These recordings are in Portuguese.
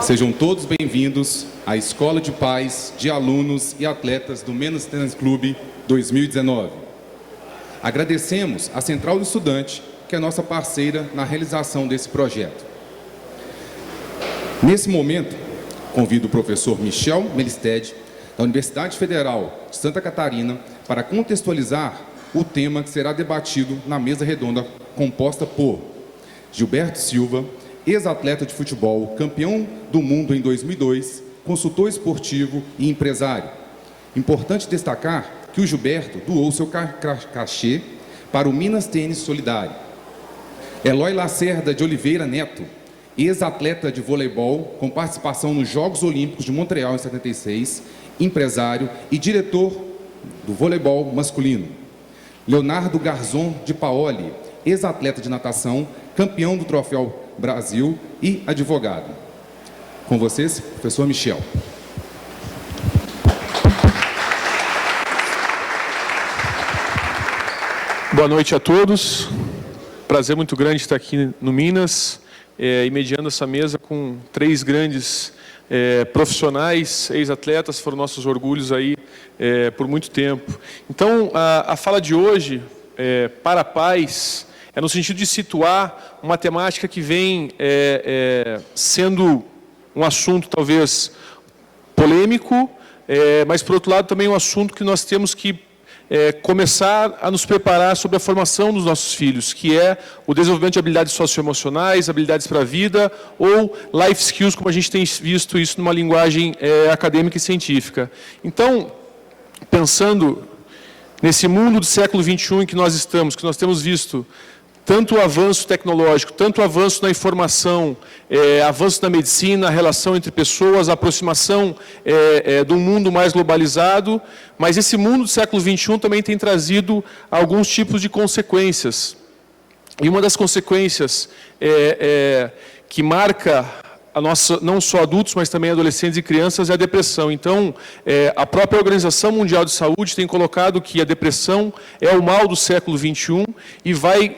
Sejam todos bem-vindos à Escola de Pais de Alunos e Atletas do Menos Tênis Clube 2019. Agradecemos à Central do Estudante, que é nossa parceira na realização desse projeto. Nesse momento, convido o professor Michel Melisted, da Universidade Federal de Santa Catarina, para contextualizar o tema que será debatido na mesa redonda composta por Gilberto Silva, ex-atleta de futebol, campeão do mundo em 2002, consultor esportivo e empresário. Importante destacar que o Gilberto doou seu cachê para o Minas Tênis Solidário. Eloy Lacerda de Oliveira Neto, ex-atleta de voleibol, com participação nos Jogos Olímpicos de Montreal em 76, empresário e diretor do voleibol masculino. Leonardo Garzon de Paoli, ex-atleta de natação, campeão do Troféu Brasil e advogado. Com vocês, professor Michel. Boa noite a todos. Prazer muito grande estar aqui no Minas e mediando essa mesa com três grandes profissionais, ex-atletas, foram nossos orgulhos aí por muito tempo. Então, a fala de hoje, para pais, é no sentido de situar uma temática que vem sendo um assunto talvez polêmico, mas por outro lado também um assunto que nós temos que começar a nos preparar sobre a formação dos nossos filhos, que é o desenvolvimento de habilidades socioemocionais, habilidades para a vida, ou life skills, como a gente tem visto isso numa linguagem acadêmica e científica. Então, pensando nesse mundo do século XXI em que nós estamos, que nós temos visto tanto o avanço tecnológico, tanto o avanço na informação, avanço na medicina, a relação entre pessoas, a aproximação de um mundo mais globalizado, mas esse mundo do século XXI também tem trazido alguns tipos de consequências. E uma das consequências que marca a nossa, não só adultos, mas também adolescentes e crianças, é a depressão. Então, a própria Organização Mundial de Saúde tem colocado que a depressão é o mal do século XXI e vai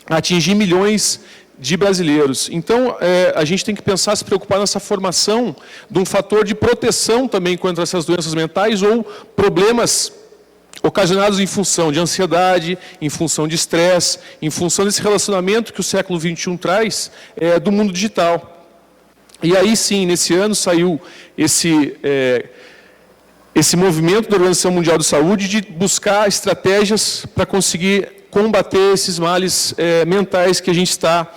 atingir milhões de brasileiros. Então, a gente tem que pensar, se preocupar nessa formação de um fator de proteção também contra essas doenças mentais ou problemas ocasionados em função de ansiedade, em função de estresse, em função desse relacionamento que o século XXI traz do mundo digital. E aí sim, nesse ano saiu esse movimento da Organização Mundial de Saúde de buscar estratégias para conseguir combater esses males mentais que a gente está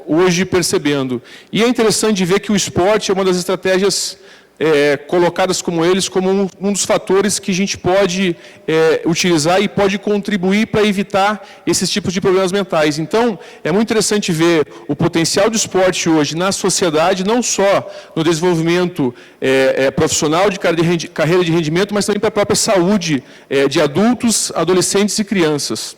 hoje percebendo. E é interessante ver que o esporte é uma das estratégias colocadas como eles, como um dos fatores que a gente pode utilizar e pode contribuir para evitar esses tipos de problemas mentais. Então, é muito interessante ver o potencial do esporte hoje na sociedade, não só no desenvolvimento profissional de carreira de rendimento, mas também para a própria saúde de adultos, adolescentes e crianças.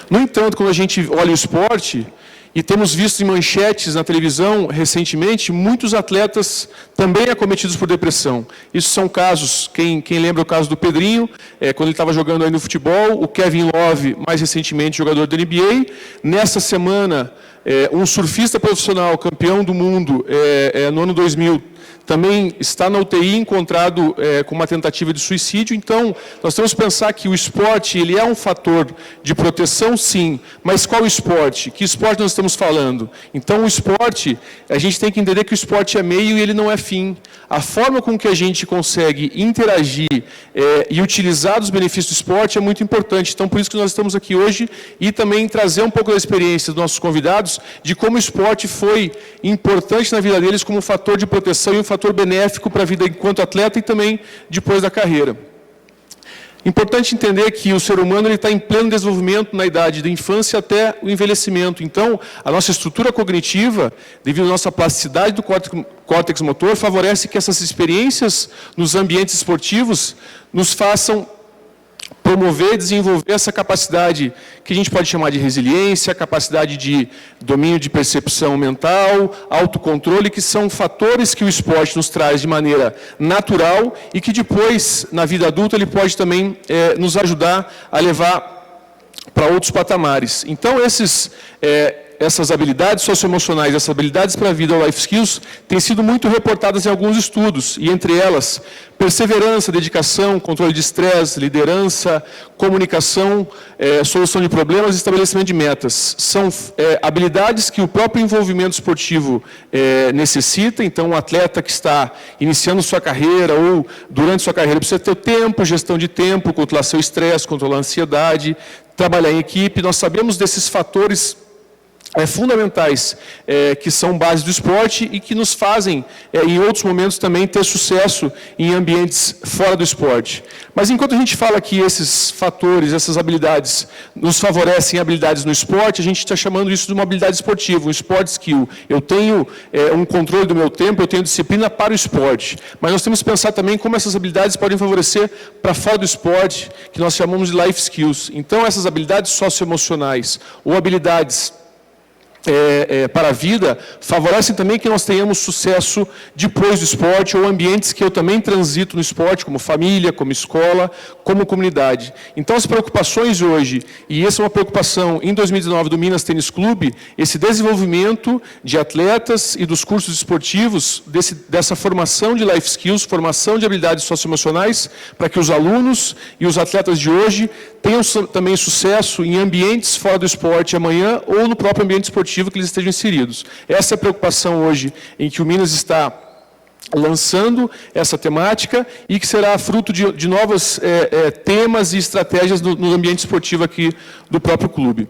No entanto, quando a gente olha o esporte, e temos visto em manchetes na televisão, recentemente, muitos atletas também acometidos por depressão. Isso são casos, quem lembra o caso do Pedrinho, quando ele estava jogando aí no futebol, o Kevin Love, mais recentemente, jogador da NBA. Nessa semana, um surfista profissional, campeão do mundo, no ano 2000, também está na UTI, encontrado com uma tentativa de suicídio. Então, nós temos que pensar que o esporte ele é um fator de proteção, sim, mas qual esporte? Que esporte nós estamos falando? Então, o esporte, a gente tem que entender que o esporte é meio e ele não é fim. A forma com que a gente consegue interagir e utilizar os benefícios do esporte é muito importante. Então, por isso que nós estamos aqui hoje e também trazer um pouco da experiência dos nossos convidados de como o esporte foi importante na vida deles como um fator de proteção e um fator benéfico para a vida enquanto atleta e também depois da carreira. Importante entender que o ser humano está em pleno desenvolvimento na idade da infância até o envelhecimento. Então, a nossa estrutura cognitiva, devido à nossa plasticidade do córtex motor, favorece que essas experiências nos ambientes esportivos nos façam promover e desenvolver essa capacidade que a gente pode chamar de resiliência, capacidade de domínio de percepção mental, autocontrole, que são fatores que o esporte nos traz de maneira natural e que depois, na vida adulta, ele pode também nos ajudar a levar para outros patamares. Então, essas habilidades socioemocionais, essas habilidades para a vida, ou life skills, têm sido muito reportadas em alguns estudos, e entre elas, perseverança, dedicação, controle de estresse, liderança, comunicação, solução de problemas e estabelecimento de metas. São habilidades que o próprio envolvimento esportivo necessita. Então, um atleta que está iniciando sua carreira ou durante sua carreira precisa ter tempo, gestão de tempo, controlar seu estresse, controlar a ansiedade, trabalhar em equipe. Nós sabemos desses fatores fundamentais que são base do esporte e que nos fazem, em outros momentos também, ter sucesso em ambientes fora do esporte. Mas enquanto a gente fala que esses fatores, essas habilidades nos favorecem habilidades no esporte, a gente está chamando isso de uma habilidade esportiva, um sport skill. Eu tenho um controle do meu tempo, eu tenho disciplina para o esporte. Mas nós temos que pensar também como essas habilidades podem favorecer para fora do esporte, que nós chamamos de life skills. Então, essas habilidades socioemocionais ou habilidades para a vida, favorecem também que nós tenhamos sucesso depois do esporte, ou ambientes que eu também transito no esporte, como família, como escola, como comunidade. Então, as preocupações hoje, e essa é uma preocupação em 2019 do Minas Tênis Clube, esse desenvolvimento de atletas e dos cursos esportivos, dessa formação de life skills, formação de habilidades socioemocionais, para que os alunos e os atletas de hoje tenham também sucesso em ambientes fora do esporte amanhã, ou no próprio ambiente esportivo que eles estejam inseridos. Essa é a preocupação hoje em que o Minas está lançando essa temática e que será fruto de novos temas e estratégias no ambiente esportivo aqui do próprio clube.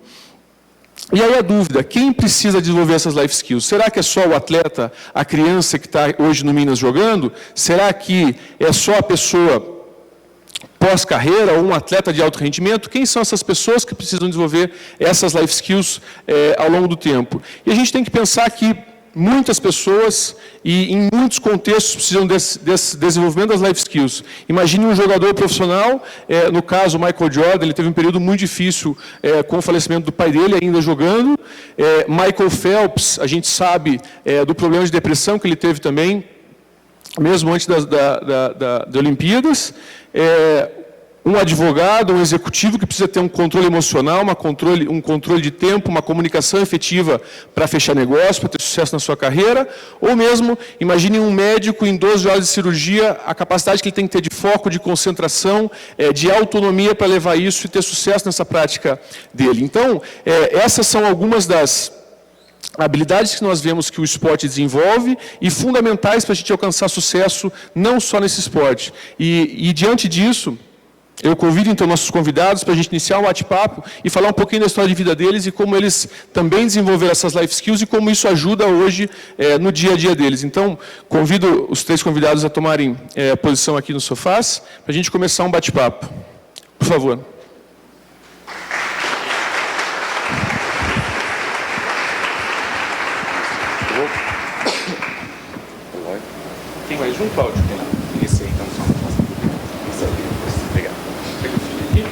E aí a dúvida, quem precisa desenvolver essas life skills? Será que é só o atleta, a criança que está hoje no Minas jogando? Será que é só a pessoa pós-carreira ou um atleta de alto rendimento? Quem são essas pessoas que precisam desenvolver essas life skills ao longo do tempo? E a gente tem que pensar que muitas pessoas e em muitos contextos precisam desse desenvolvimento das life skills. Imagine um jogador profissional, no caso o Michael Jordan, ele teve um período muito difícil com o falecimento do pai dele, ainda jogando. Michael Phelps, a gente sabe do problema de depressão que ele teve também, mesmo antes das Olimpíadas. Um advogado, um executivo que precisa ter um controle emocional, um controle de tempo, uma comunicação efetiva para fechar negócio, para ter sucesso na sua carreira, ou mesmo, imagine um médico em 12 horas de cirurgia, a capacidade que ele tem que ter de foco, de concentração, de autonomia para levar isso e ter sucesso nessa prática dele. Então, essas são algumas das habilidades que nós vemos que o esporte desenvolve e fundamentais para a gente alcançar sucesso, não só nesse esporte. E diante disso, eu convido então nossos convidados para a gente iniciar um bate-papo e falar um pouquinho da história de vida deles e como eles também desenvolveram essas life skills e como isso ajuda hoje no dia a dia deles. Então, convido os 3 convidados a tomarem posição aqui nos sofás para a gente começar um bate-papo. Por favor. Tem mais um, Cláudio? Esse aí, então, só. Esse aqui. Legal. Pega o filho aqui.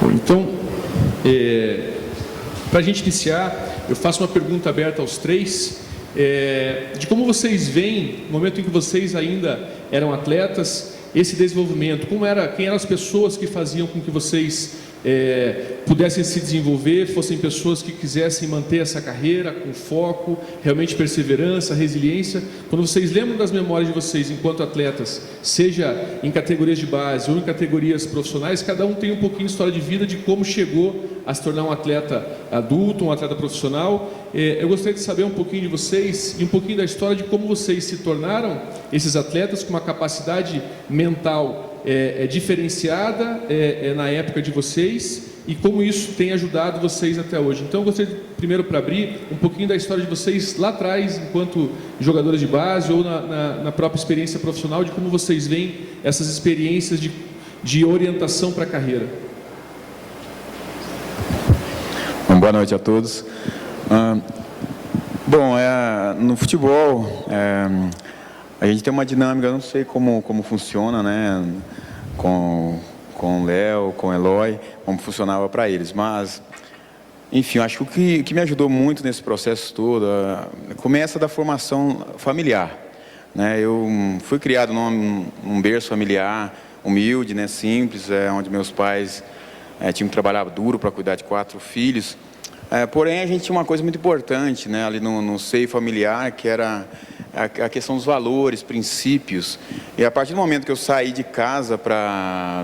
Bom, então, para a gente iniciar, eu faço uma pergunta aberta aos 3, de como vocês veem, no momento em que vocês ainda eram atletas, esse desenvolvimento, quem eram as pessoas que faziam com que vocês pudessem se desenvolver, fossem pessoas que quisessem manter essa carreira com foco, realmente perseverança, resiliência. Quando vocês lembram das memórias de vocês enquanto atletas, seja em categorias de base ou em categorias profissionais, cada um tem um pouquinho de história de vida de como chegou a se tornar um atleta adulto, um atleta profissional. Eu gostaria de saber um pouquinho de vocês e um pouquinho da história de como vocês se tornaram esses atletas com uma capacidade mental diferenciada na época de vocês e como isso tem ajudado vocês até hoje. Então eu gostaria, primeiro, para abrir um pouquinho da história de vocês lá atrás, enquanto jogadores de base ou na própria experiência profissional, de como vocês veem essas experiências de orientação para a carreira. Boa noite a todos. Bom, no futebol, a gente tem uma dinâmica, eu não sei como funciona, né, com o Léo, com o Eloy, como funcionava para eles, mas, enfim, eu acho que o que me ajudou muito nesse processo todo começa da formação familiar. né? Eu fui criado num berço familiar humilde, né, simples, onde meus pais tinham que trabalhar duro para cuidar de 4 filhos. Porém, a gente tinha uma coisa muito importante, né, ali no seio familiar, que era a questão dos valores, princípios. E a partir do momento que eu saí de casa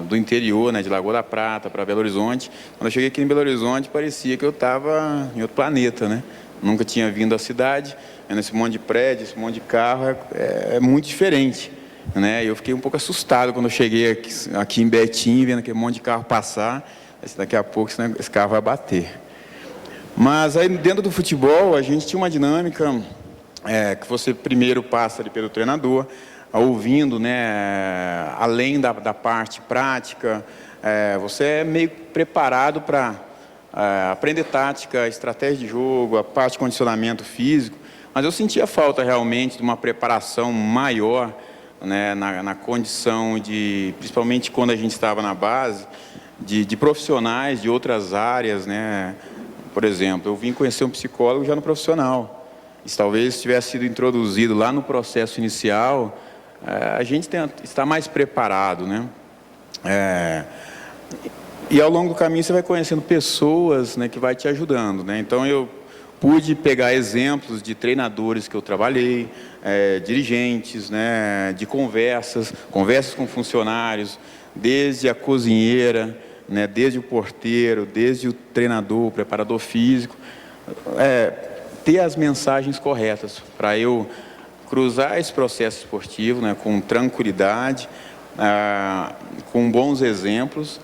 do interior, né, de Lagoa da Prata para Belo Horizonte, quando eu cheguei aqui em Belo Horizonte, parecia que eu estava em outro planeta, né? Nunca tinha vindo à cidade, nesse monte de prédio, esse monte de carro, é muito diferente, né? Eu fiquei um pouco assustado quando eu cheguei aqui em Betim, vendo aquele monte de carro passar. Daqui a pouco esse carro vai bater. Mas aí dentro do futebol a gente tinha uma dinâmica que você primeiro passa ali pelo treinador, ouvindo, né, além da parte prática, você é meio preparado para aprender tática, estratégia de jogo, a parte de condicionamento físico, mas eu sentia falta realmente de uma preparação maior, né, na condição de, principalmente quando a gente estava na base, de profissionais de outras áreas, né? Por exemplo, eu vim conhecer um psicólogo já no profissional. Se talvez tivesse sido introduzido lá no processo inicial, a gente está mais preparado, né? E ao longo do caminho você vai conhecendo pessoas, né, que vai te ajudando, né? Então eu pude pegar exemplos de treinadores que eu trabalhei, dirigentes, né, de conversas com funcionários, desde a cozinheira, né, desde o porteiro, desde o treinador, o preparador físico, ter as mensagens corretas para eu cruzar esse processo esportivo, né, com tranquilidade, com bons exemplos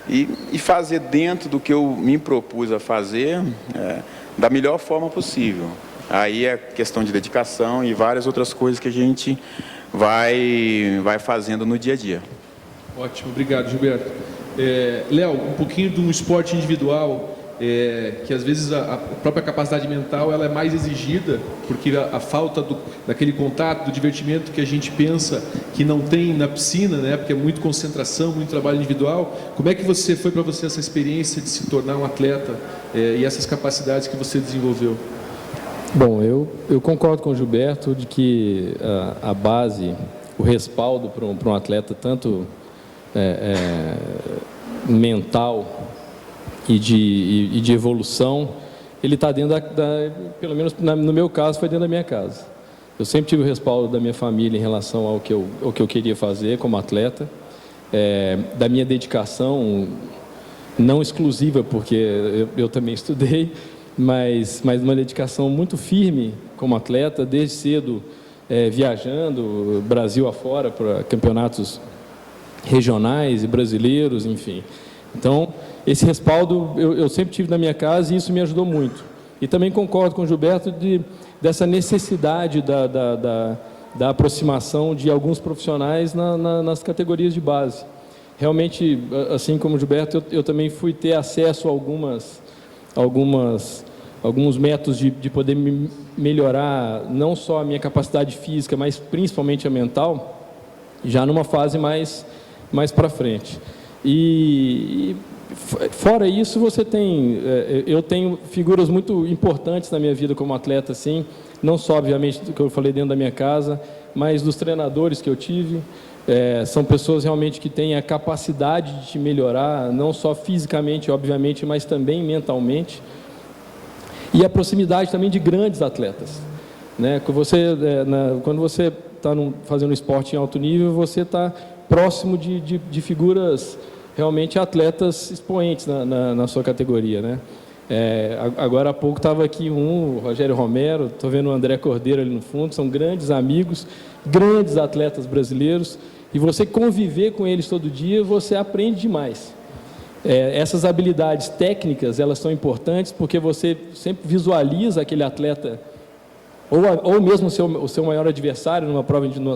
e fazer dentro do que eu me propus a fazer da melhor forma possível. Aí é questão de dedicação e várias outras coisas que a gente vai fazendo no dia a dia. Ótimo, obrigado, Gilberto. Léo, um pouquinho de um esporte individual, que às vezes a própria capacidade mental ela é mais exigida, porque a falta daquele contato, do divertimento que a gente pensa que não tem na piscina, né? Porque é muito concentração, muito trabalho individual. Como é que foi para você essa experiência de se tornar um atleta e essas capacidades que você desenvolveu? Bom, eu concordo com o Gilberto de que a base, o respaldo para um atleta, tanto mental e de evolução, ele está dentro pelo menos no meu caso, foi dentro da minha casa. Eu sempre tive o respaldo da minha família em relação ao que eu queria fazer como atleta, da minha dedicação, não exclusiva, porque eu também estudei, mas uma dedicação muito firme como atleta, desde cedo, viajando Brasil afora para campeonatos regionais e brasileiros, enfim. Então, esse respaldo eu sempre tive na minha casa e isso me ajudou muito. E também concordo com o Gilberto dessa necessidade da aproximação de alguns profissionais nas categorias de base. Realmente, assim como o Gilberto, eu também fui ter acesso a alguns métodos de poder melhorar não só a minha capacidade física, mas principalmente a mental, já numa fase mais para frente. E fora isso, eu tenho figuras muito importantes na minha vida como atleta, assim, não só, obviamente, do que eu falei dentro da minha casa, mas dos treinadores que eu tive. São pessoas realmente que têm a capacidade de te melhorar, não só fisicamente, obviamente, mas também mentalmente. E a proximidade também de grandes atletas, né? Quando você está fazendo esporte em alto nível, você está próximo de figuras realmente atletas expoentes na sua categoria, né? Agora há pouco estava aqui o Rogério Romero, estou vendo o André Cordeiro ali no fundo, são grandes amigos, grandes atletas brasileiros, e você conviver com eles todo dia, você aprende demais. Essas habilidades técnicas, elas são importantes porque você sempre visualiza aquele atleta, ou mesmo o seu maior adversário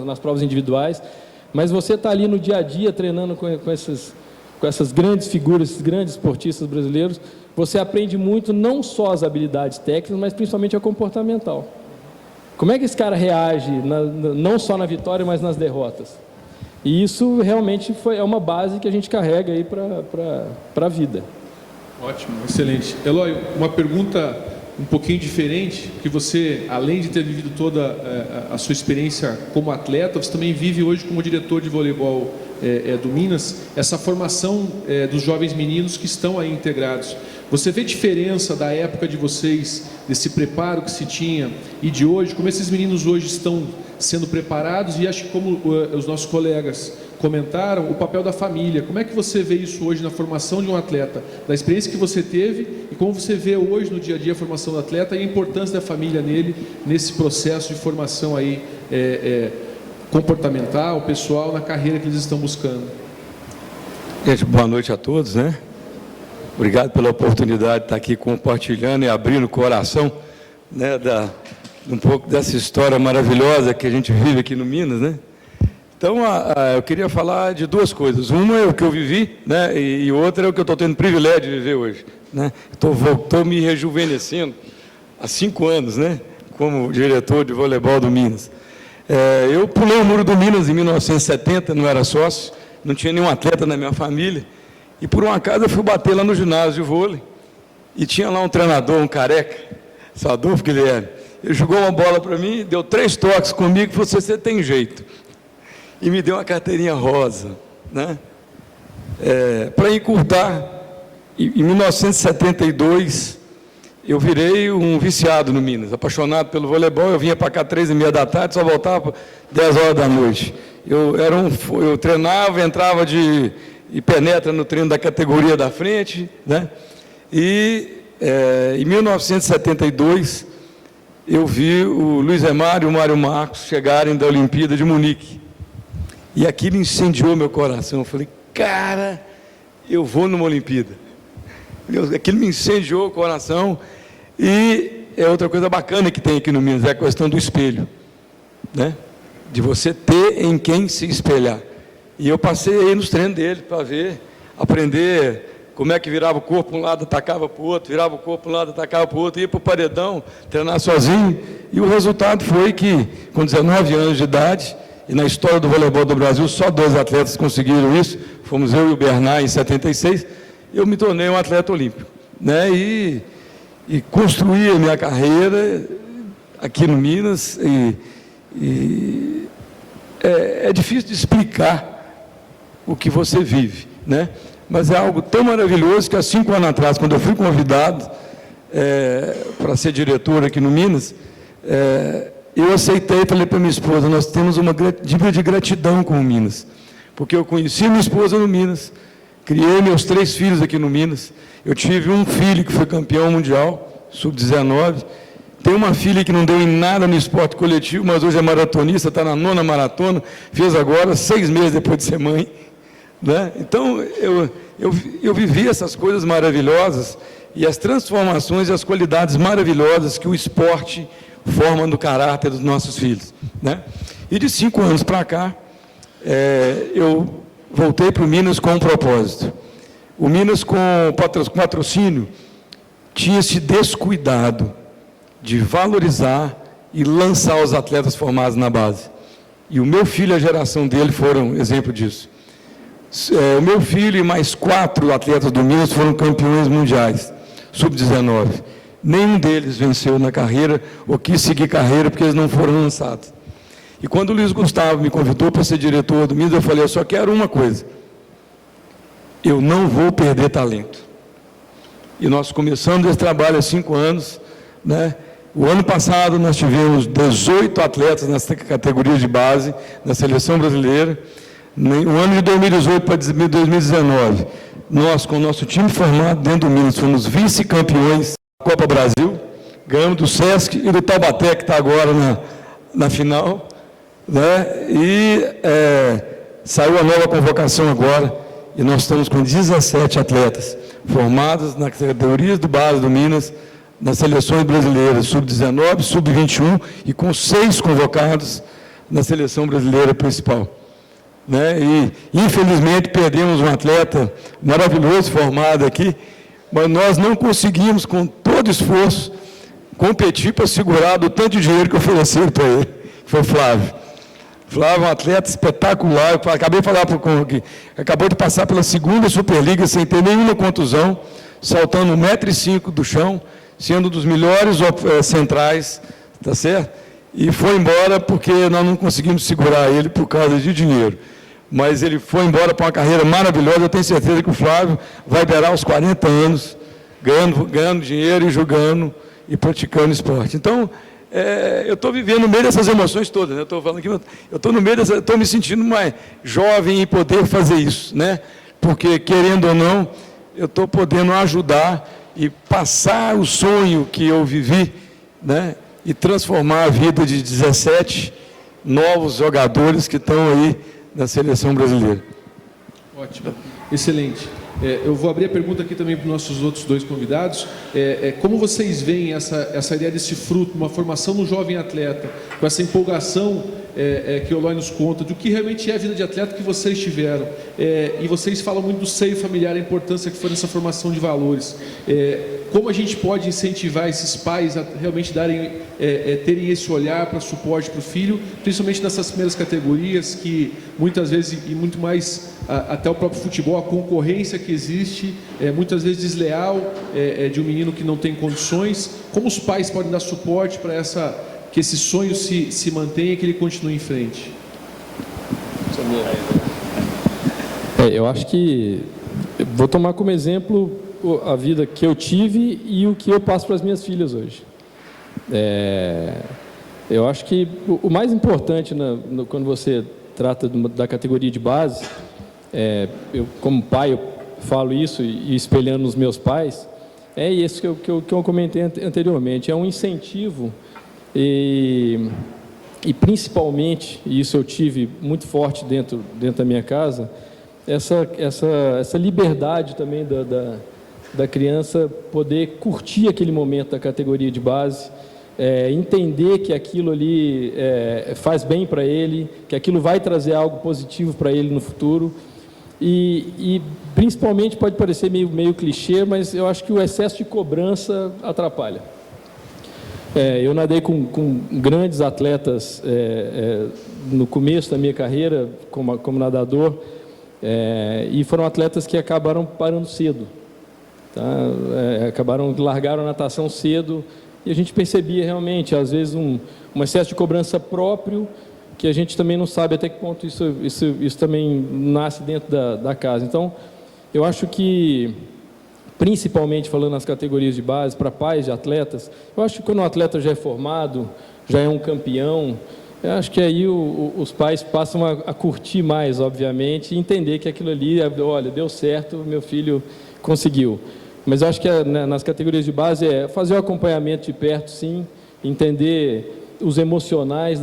nas provas individuais, mas você está ali no dia a dia treinando com essas grandes figuras, esses grandes esportistas brasileiros, você aprende muito, não só as habilidades técnicas, mas principalmente a comportamental. Como é que esse cara reage, não só na vitória, mas nas derrotas? E isso realmente é uma base que a gente carrega aí para a vida. Ótimo, excelente. Eloy, uma pergunta um pouquinho diferente, que você, além de ter vivido toda a sua experiência como atleta, você também vive hoje como diretor de voleibol do Minas, essa formação dos jovens meninos que estão aí integrados. Você vê diferença da época de vocês, desse preparo que se tinha e de hoje, como esses meninos hoje estão sendo preparados, e acho que como os nossos colegas comentaram, o papel da família. Como é que você vê isso hoje na formação de um atleta? Da experiência que você teve e como você vê hoje no dia a dia a formação do atleta e a importância da família nele, nesse processo de formação aí, comportamental, pessoal, na carreira que eles estão buscando. Gente, boa noite a todos, né? Obrigado pela oportunidade de estar aqui compartilhando e abrindo o coração, né, um pouco dessa história maravilhosa que a gente vive aqui no Minas, né? Então, eu queria falar de duas coisas. Uma é o que eu vivi, né, e outra é o que eu estou tendo o privilégio de viver hoje, né? Estou me rejuvenescendo há 5 anos, né, como diretor de voleibol do Minas. Eu pulei o muro do Minas em 1970, não era sócio, não tinha nenhum atleta na minha família, e por um acaso eu fui bater lá no ginásio de vôlei, e tinha lá um treinador, um careca, seu Adolfo Guilherme. Ele jogou uma bola para mim, deu 3 toques comigo e falou: você tem jeito. E me deu uma carteirinha rosa, né? Para encurtar, em 1972, eu virei um viciado no Minas, apaixonado pelo voleibol. Eu vinha para cá 3h30 da tarde, só voltava 10 horas da noite. Eu treinava, entrava e penetra no treino da categoria da frente, né? E em 1972, eu vi o Luiz Emário e o Mário Marcos chegarem da Olimpíada de Munique. E aquilo incendiou meu coração. Eu falei: cara, eu vou numa Olimpíada. Aquilo me incendiou o coração. E é outra coisa bacana que tem aqui no Minas, é a questão do espelho, né? De você ter em quem se espelhar. E eu passei aí nos treinos dele para ver, aprender como é que virava o corpo para um lado, atacava para o outro, virava o corpo para um lado, atacava para o outro, ia para o paredão, treinar sozinho. E o resultado foi que, com 19 anos de idade, e na história do voleibol do Brasil, só 2 atletas conseguiram isso, fomos eu e o Bernard em 76, eu me tornei um atleta olímpico, né? E construí a minha carreira aqui no Minas, é difícil de explicar o que você vive, né? Mas é algo tão maravilhoso que há 5 anos atrás, quando eu fui convidado para ser diretor aqui no Minas, eu aceitei e falei para minha esposa: nós temos uma dívida de gratidão com o Minas, porque eu conheci minha esposa no Minas, criei meus 3 filhos aqui no Minas, eu tive um filho que foi campeão mundial, sub-19, tenho uma filha que não deu em nada no esporte coletivo, mas hoje é maratonista, está na 9ª maratona, fez agora 6 meses depois de ser mãe, né? Então, eu vivi essas coisas maravilhosas e as transformações e as qualidades maravilhosas que o esporte forma no caráter dos nossos filhos, né? E de 5 anos para cá, eu voltei para o Minas com um propósito. O Minas, com patrocínio, tinha se descuidado de valorizar e lançar os atletas formados na base. E o meu filho e a geração dele foram exemplo disso. O meu filho e mais 4 atletas do Minas foram campeões mundiais, sub-19. Nenhum deles venceu na carreira ou quis seguir carreira porque eles não foram lançados. E quando o Luiz Gustavo me convidou para ser diretor do Minas, eu falei: eu só quero uma coisa: eu não vou perder talento. E nós começamos esse trabalho há 5 anos, né? O ano passado nós tivemos 18 atletas nessa categoria de base, na seleção brasileira. No ano de 2018 para 2019, nós, com o nosso time formado dentro do Minas, fomos vice-campeões da Copa Brasil, ganhamos do Sesc e do Taubaté, que está agora na final, né? E saiu a nova convocação agora, e nós estamos com 17 atletas formados nas categorias de base do Minas, nas seleções brasileiras, sub-19, sub-21, e com 6 convocados na seleção brasileira principal, né? E, infelizmente, perdemos um atleta maravilhoso formado aqui, mas nós não conseguimos, com todo esforço, competir para segurar do tanto de dinheiro que ofereceram para ele, que foi o Flávio. Flávio é um atleta espetacular. Eu acabei de falar para o que acabou de passar pela 2ª Superliga sem ter nenhuma contusão, saltando 1,5 m do chão, sendo um dos melhores centrais, tá certo? E foi embora porque nós não conseguimos segurar ele por causa de dinheiro. Mas ele foi embora para uma carreira maravilhosa. Eu tenho certeza que o Flávio vai beirar aos 40 anos, ganhando dinheiro e jogando e praticando esporte. Então, eu estou vivendo no meio dessas emoções todas, né? Eu estou falando que eu estou no meio estou me sentindo mais jovem em poder fazer isso, né? Porque, querendo ou não, eu estou podendo ajudar e passar o sonho que eu vivi, né? E transformar a vida de 17 novos jogadores que estão aí na seleção brasileira. Ótimo, excelente. Eu vou abrir a pergunta aqui também para os nossos outros dois convidados. Como vocês veem essa ideia desse fruto, uma formação no jovem atleta, com essa empolgação que o Eloy nos conta, do que realmente é a vida de atleta que vocês tiveram. E vocês falam muito do seio familiar, a importância que foi nessa formação de valores. Como a gente pode incentivar esses pais a realmente terem esse olhar para suporte para o filho, principalmente nessas primeiras categorias, que muitas vezes, e muito mais até o próprio futebol, a concorrência que existe, muitas vezes desleal, de um menino que não tem condições. Como os pais podem dar suporte para que esse sonho se mantenha e que ele continue em frente? Eu acho que vou tomar como exemplo a vida que eu tive e o que eu passo para as minhas filhas hoje. Eu acho que o mais importante quando você trata da categoria de base, eu como pai eu falo isso e espelhando nos meus pais, é isso que eu comentei anteriormente, é um incentivo e principalmente, e isso eu tive muito forte dentro da minha casa, essa liberdade também da criança poder curtir aquele momento da categoria de base, entender que aquilo ali faz bem para ele, que aquilo vai trazer algo positivo para ele no futuro, e principalmente pode parecer meio clichê, mas eu acho que o excesso de cobrança atrapalha. Eu nadei com grandes atletas no começo da minha carreira como nadador, e foram atletas que acabaram parando cedo. Tá? Largaram a natação cedo, e a gente percebia realmente, às vezes, um excesso de cobrança próprio, que a gente também não sabe até que ponto isso também nasce dentro da casa. Então, eu acho que, principalmente falando nas categorias de base, para pais de atletas, eu acho que quando o atleta já é formado, já é um campeão, eu acho que aí os pais passam a curtir mais, obviamente, e entender que aquilo ali, olha, deu certo, meu filho conseguiu. Mas eu acho que nas categorias de base fazer o acompanhamento de perto, sim, entender os emocionais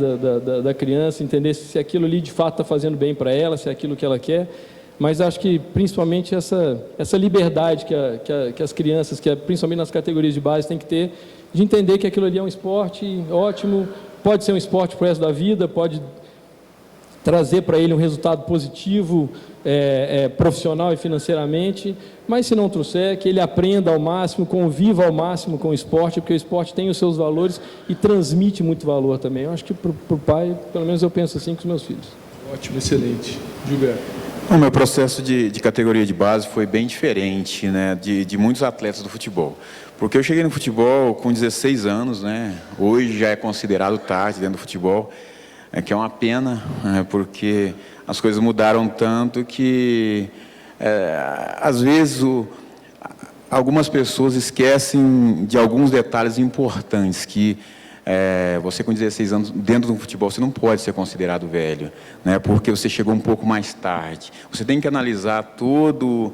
da criança, entender se aquilo ali de fato está fazendo bem para ela, se é aquilo que ela quer, mas acho que principalmente essa liberdade que as crianças, principalmente nas categorias de base, têm que ter, de entender que aquilo ali é um esporte ótimo, pode ser um esporte para o resto da vida, pode trazer para ele um resultado positivo, profissional e financeiramente, mas se não trouxer, que ele aprenda ao máximo, conviva ao máximo com o esporte, porque o esporte tem os seus valores e transmite muito valor também. Eu acho que para o pai, pelo menos eu penso assim com os meus filhos. Ótimo, excelente. Gilberto. O meu processo de categoria de base foi bem diferente, né, de muitos atletas do futebol. Porque eu cheguei no futebol com 16 anos, né, hoje já é considerado tarde dentro do futebol, que é uma pena, porque as coisas mudaram tanto que, às vezes, algumas pessoas esquecem de alguns detalhes importantes, que você com 16 anos, dentro do futebol, você não pode ser considerado velho, né, porque você chegou um pouco mais tarde. Você tem que analisar todo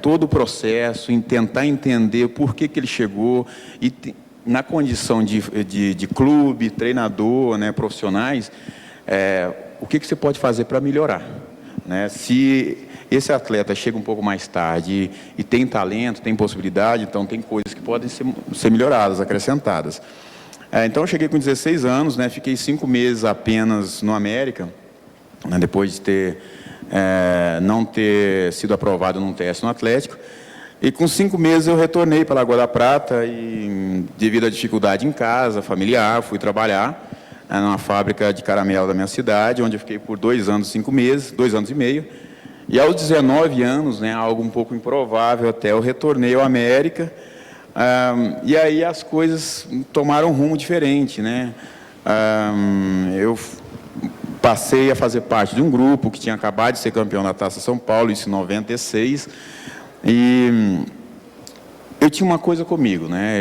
o processo, tentar entender por que ele chegou, e na condição de clube, treinador, né, profissionais, o que você pode fazer para melhorar, né? Se esse atleta chega um pouco mais tarde e tem talento, tem possibilidade, então tem coisas que podem ser melhoradas, acrescentadas. Então eu cheguei com 16 anos, né, fiquei 5 meses apenas no América, né, depois de não ter sido aprovado num teste no Atlético. E com 5 meses eu retornei para a Lagoa da Prata e, devido à dificuldade em casa, familiar, fui trabalhar numa fábrica de caramelo da minha cidade, onde eu fiquei por 2 anos, 5 meses, 2 anos e meio. E aos 19 anos, né, algo um pouco improvável até, eu retornei ao América, E aí as coisas tomaram um rumo diferente, né? Eu passei a fazer parte de um grupo que tinha acabado de ser campeão da Taça São Paulo, isso em 96, e eu tinha uma coisa comigo, né?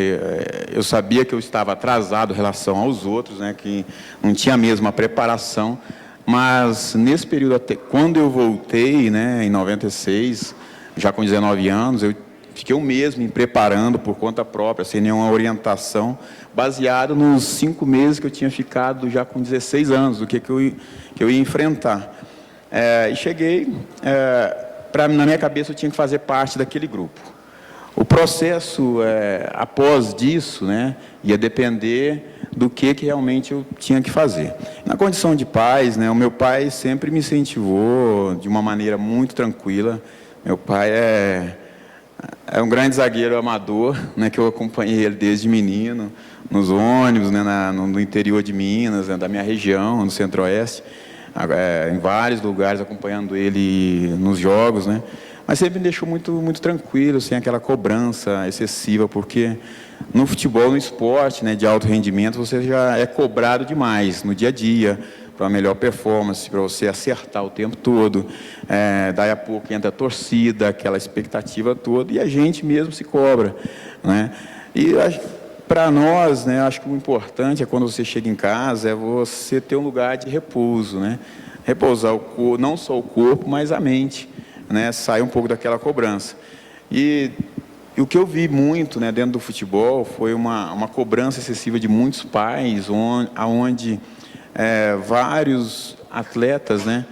Eu sabia que eu estava atrasado em relação aos outros, né? Que não tinha a mesma preparação, mas nesse período, até quando eu voltei, né, em 96, já com 19 anos, eu fiquei um mês me preparando por conta própria, sem nenhuma orientação, baseado nos 5 meses que eu tinha ficado já com 16 anos, do que eu ia enfrentar. E cheguei, na minha cabeça eu tinha que fazer parte daquele grupo. O processo, após disso, né, ia depender do que realmente eu tinha que fazer. Na condição de pais, né, o meu pai sempre me incentivou de uma maneira muito tranquila. Meu pai é um grande zagueiro amador, né, que eu acompanhei ele desde menino, nos ônibus, né, no interior de Minas, né, da minha região, no Centro-Oeste, em vários lugares, acompanhando ele nos jogos, né. Mas sempre me deixou muito, muito tranquilo, sem aquela cobrança excessiva, porque no futebol, no esporte, né, de alto rendimento, você já é cobrado demais no dia a dia, para uma melhor performance, para você acertar o tempo todo. Daí a pouco entra a torcida, aquela expectativa toda, e a gente mesmo se cobra, né? E para nós, né, acho que o importante é quando você chega em casa, é você ter um lugar de repouso, né? Repousar não só o corpo, mas a mente, né? Sair um pouco daquela cobrança. E o que eu vi muito, né, dentro do futebol foi uma cobrança excessiva de muitos pais, onde vários atletas, né,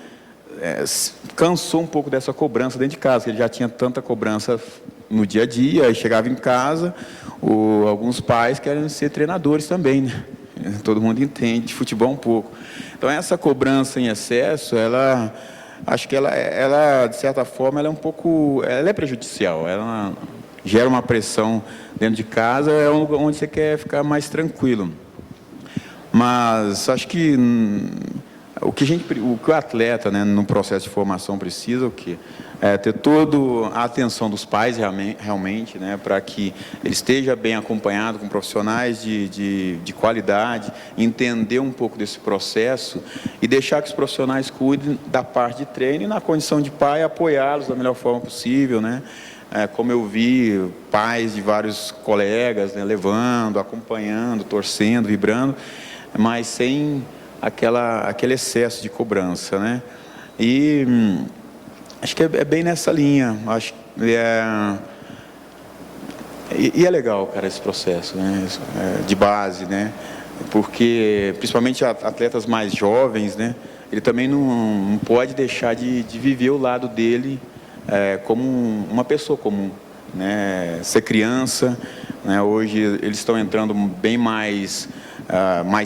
cansou um pouco dessa cobrança dentro de casa, que ele já tinha tanta cobrança no dia a dia, e chegava em casa, alguns pais querem ser treinadores também, né? Todo mundo entende de futebol um pouco. Então essa cobrança em excesso, acho que ela de certa forma, ela é prejudicial, ela gera uma pressão dentro de casa, é um lugar onde você quer ficar mais tranquilo. Mas acho que o que o atleta, né, no processo de formação precisa o quê? Ter toda a atenção dos pais realmente, né, para que ele esteja bem acompanhado com profissionais de qualidade, entender um pouco desse processo e deixar que os profissionais cuidem da parte de treino e, na condição de pai, apoiá-los da melhor forma possível, né? Como eu vi pais de vários colegas, né, levando, acompanhando, torcendo, vibrando, mas sem aquele excesso de cobrança, né? E acho que é bem nessa linha. Acho que é legal, cara, esse processo, né, de base, né? Porque principalmente atletas mais jovens, né? Ele também não pode deixar de viver o lado dele como uma pessoa comum, né? Ser criança, né? Hoje eles estão entrando bem mais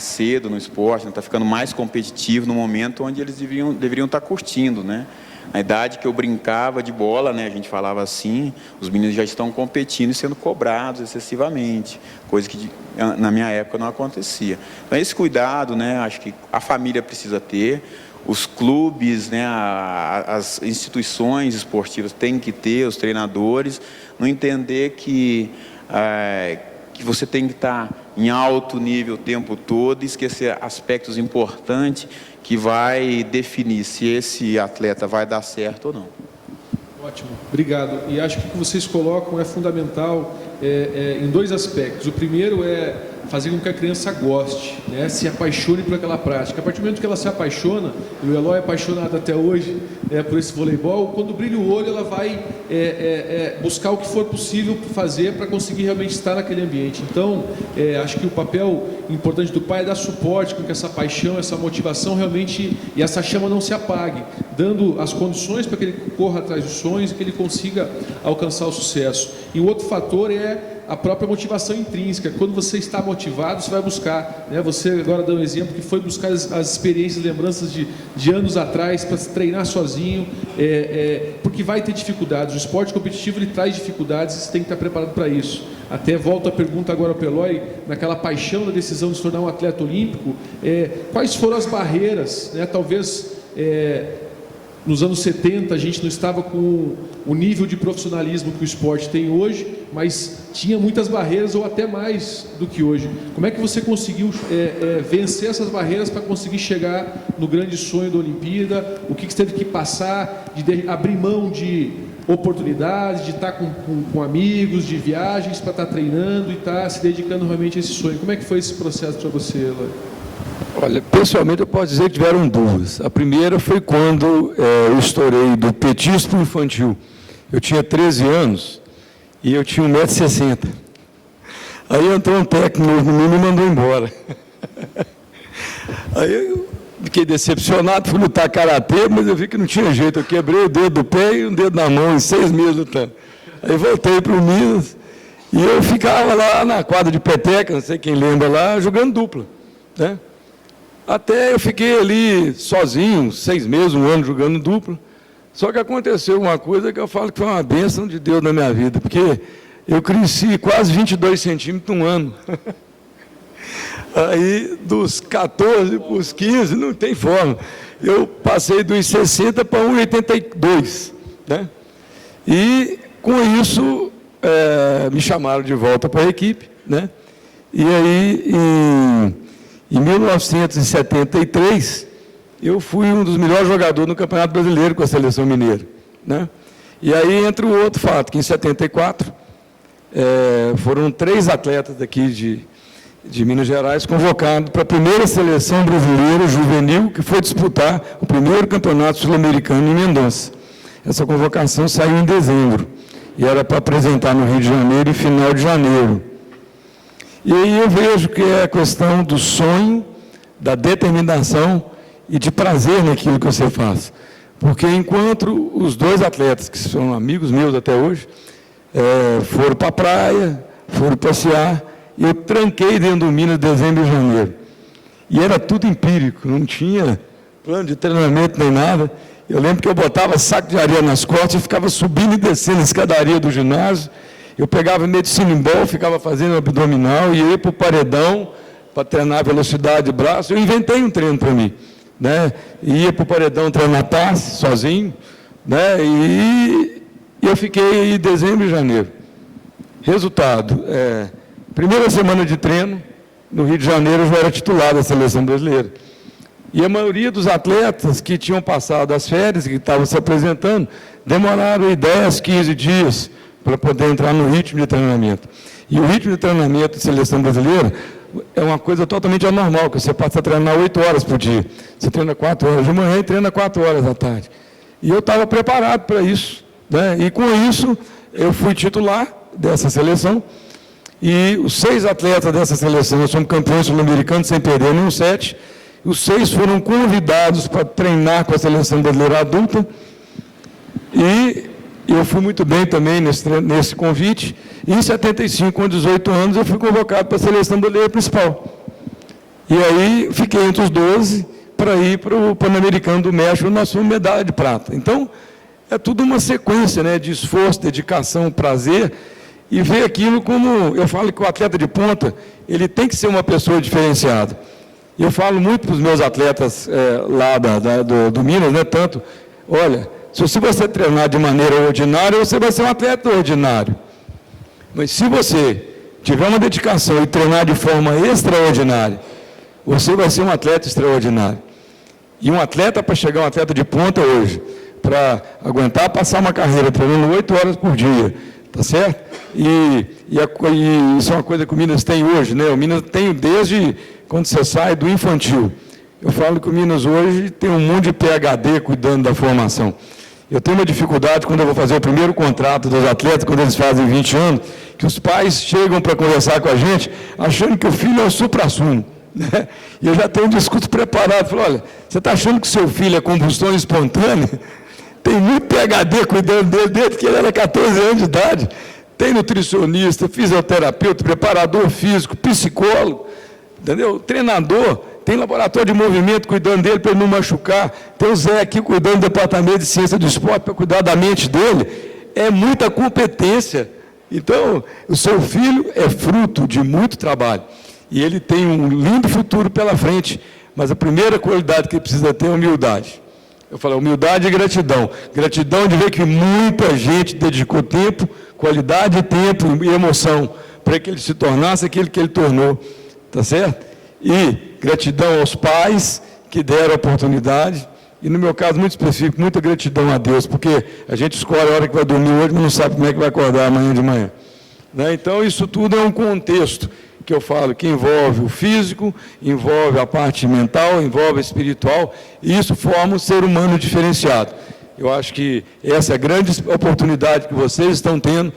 cedo no esporte, está ficando mais competitivo no momento onde eles deveriam estar curtindo, né? Na idade que eu brincava de bola, né, a gente falava assim, os meninos já estão competindo e sendo cobrados excessivamente, coisa que na minha época não acontecia. Então esse cuidado, né, acho que a família precisa ter, os clubes, né, as instituições esportivas têm que ter, os treinadores, não entender que você tem que estar em alto nível o tempo todo e esquecer aspectos importantes que vai definir se esse atleta vai dar certo ou não. Ótimo, obrigado. E acho que o que vocês colocam é fundamental em 2 aspectos. O primeiro é fazer com que a criança goste, né? Se apaixone por aquela prática. A partir do momento que ela se apaixona, e o Eloy é apaixonado até hoje por esse voleibol, quando brilha o olho, ela vai buscar o que for possível fazer para conseguir realmente estar naquele ambiente. Então, acho que o papel importante do pai é dar suporte com que essa paixão, essa motivação realmente, e essa chama não se apague, dando as condições para que ele corra atrás dos sonhos e que ele consiga alcançar o sucesso. E o outro fator é a própria motivação intrínseca. Quando você está motivado, você vai buscar, né? Você agora dá um exemplo que foi buscar as experiências, lembranças de anos atrás para se treinar sozinho, porque vai ter dificuldades. O esporte competitivo ele traz dificuldades e você tem que estar preparado para isso. Até volto a pergunta agora para o Eloy, naquela paixão da decisão de se tornar um atleta olímpico, quais foram as barreiras, né? Talvez nos anos 70 a gente não estava com o nível de profissionalismo que o esporte tem hoje, mas tinha muitas barreiras ou até mais do que hoje. Como é que você conseguiu vencer essas barreiras para conseguir chegar no grande sonho da Olimpíada? O que você teve que passar, de abrir mão de oportunidades, de estar com amigos, de viagens para estar treinando e estar se dedicando realmente a esse sonho? Como é que foi esse processo para você, Eloy? Olha, pessoalmente eu posso dizer que tiveram duas. A primeira foi quando eu estourei do petismo para o infantil. Eu tinha 13 anos e eu tinha 1,60 m. Aí entrou um técnico no menino e me mandou embora. Aí eu fiquei decepcionado, fui lutar karatê, mas eu vi que não tinha jeito. Eu quebrei o dedo do pé e um dedo na mão em 6 meses lutando. Aí voltei para o Minas e eu ficava lá na quadra de peteca, não sei quem lembra lá, jogando dupla, né? Até eu fiquei ali sozinho, 6 meses, 1 ano jogando dupla. Só que aconteceu uma coisa que eu falo que foi uma bênção de Deus na minha vida, porque eu cresci quase 22 centímetros em 1 ano. Aí, dos 14 para os 15, não tem forma. Eu passei dos 60 para 1,82, né? E, com isso, me chamaram de volta para a equipe, né? E aí, em 1973, eu fui um dos melhores jogadores no Campeonato Brasileiro com a Seleção Mineira, né? E aí entra o outro fato, que em 74, foram 3 atletas daqui de Minas Gerais convocados para a primeira Seleção Brasileira Juvenil, que foi disputar o primeiro Campeonato Sul-Americano em Mendonça. Essa convocação saiu em dezembro, e era para apresentar no Rio de Janeiro em final de janeiro. E aí eu vejo que é a questão do sonho, da determinação e de prazer naquilo que você faz. Porque enquanto os 2 atletas, que são amigos meus até hoje, foram para a praia, foram passear, eu tranquei dentro do Minas dezembro e janeiro. E era tudo empírico, não tinha plano de treinamento nem nada. Eu lembro que eu botava saco de areia nas costas e ficava subindo e descendo a escadaria do ginásio. Eu pegava medicina em bol, ficava fazendo abdominal e ia para o paredão para treinar velocidade de braço. Eu inventei um treino para mim, né? Ia para o paredão treinar passe sozinho, né? E eu fiquei aí dezembro e janeiro. Resultado, primeira semana de treino, no Rio de Janeiro eu já era titular da Seleção Brasileira. E a maioria dos atletas que tinham passado as férias, que estavam se apresentando, demoraram 10, 15 dias para poder entrar no ritmo de treinamento. E o ritmo de treinamento de Seleção Brasileira é uma coisa totalmente anormal, que você passa a treinar 8 horas por dia. Você treina 4 horas de manhã e treina 4 horas da tarde. E eu estava preparado para isso, né? E com isso, eu fui titular dessa seleção. E os 6 atletas dessa seleção, nós somos campeões sul-americanos sem perder nenhum set. Os 6 foram convidados para treinar com a Seleção Brasileira Adulta. E eu fui muito bem também nesse convite. E em 75, com 18 anos, eu fui convocado para a Seleção Brasileira Principal. E aí fiquei entre os 12 para ir para o Pan-Americano do México, nós fomos medalha de prata. Então, é tudo uma sequência, né, de esforço, dedicação, prazer, e ver aquilo como, eu falo que o atleta de ponta, ele tem que ser uma pessoa diferenciada. E eu falo muito para os meus atletas lá do Minas, né, tanto, olha, se você treinar de maneira ordinária, você vai ser um atleta ordinário. Mas se você tiver uma dedicação e treinar de forma extraordinária, você vai ser um atleta extraordinário. E um atleta, para chegar um atleta de ponta hoje, para aguentar passar uma carreira treinando 8 horas por dia, tá certo? E isso é uma coisa que o Minas tem hoje, né? O Minas tem desde quando você sai do infantil. Eu falo que o Minas hoje tem um monte de PhD cuidando da formação. Eu tenho uma dificuldade quando eu vou fazer o primeiro contrato dos atletas, quando eles fazem 20 anos, que os pais chegam para conversar com a gente, achando que o filho é o supra-sumo, né? E eu já tenho um discurso preparado, falo, olha, você está achando que o seu filho é combustão espontânea? Tem muito PhD cuidando dele desde que ele era 14 anos de idade. Tem nutricionista, fisioterapeuta, preparador físico, psicólogo, entendeu? Treinador, tem laboratório de movimento cuidando dele para ele não machucar, tem o Zé aqui cuidando do departamento de ciência do esporte para cuidar da mente dele. É muita competência. Então, o seu filho é fruto de muito trabalho. E ele tem um lindo futuro pela frente, mas a primeira qualidade que ele precisa ter é humildade. Eu falo humildade e gratidão. Gratidão de ver que muita gente dedicou tempo, qualidade de tempo e emoção para que ele se tornasse aquilo que ele tornou, tá certo? E gratidão aos pais que deram a oportunidade, e no meu caso muito específico, muita gratidão a Deus, porque a gente escolhe a hora que vai dormir hoje, mas não sabe como é que vai acordar amanhã de manhã. Né? Então isso tudo é um contexto que eu falo que envolve o físico, envolve a parte mental, envolve a espiritual, e isso forma um ser humano diferenciado. Eu acho que essa é a grande oportunidade que vocês estão tendo,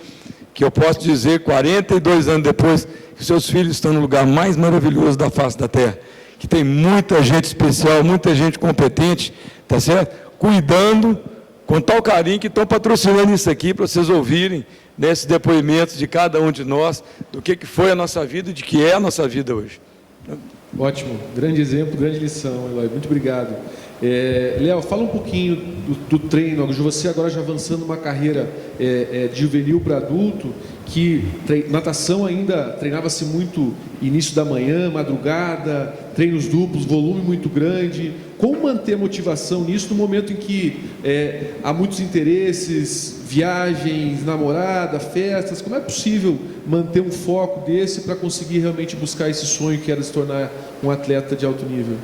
que eu posso dizer, 42 anos depois, que seus filhos estão no lugar mais maravilhoso da face da terra, que tem muita gente especial, muita gente competente, tá certo? Cuidando com tal carinho que estão patrocinando isso aqui para vocês ouvirem nesses depoimentos de cada um de nós, do que foi a nossa vida e de que é a nossa vida hoje. Ótimo, grande exemplo, grande lição, Eloy, muito obrigado. Léo, fala um pouquinho do treino, você agora já avançando uma carreira de juvenil para adulto, que natação ainda treinava-se muito início da manhã, madrugada, treinos duplos, volume muito grande. Como manter a motivação nisso no momento em que há muitos interesses, viagens, namorada, festas? Como é possível manter um foco desse para conseguir realmente buscar esse sonho que era se tornar um atleta de alto nível?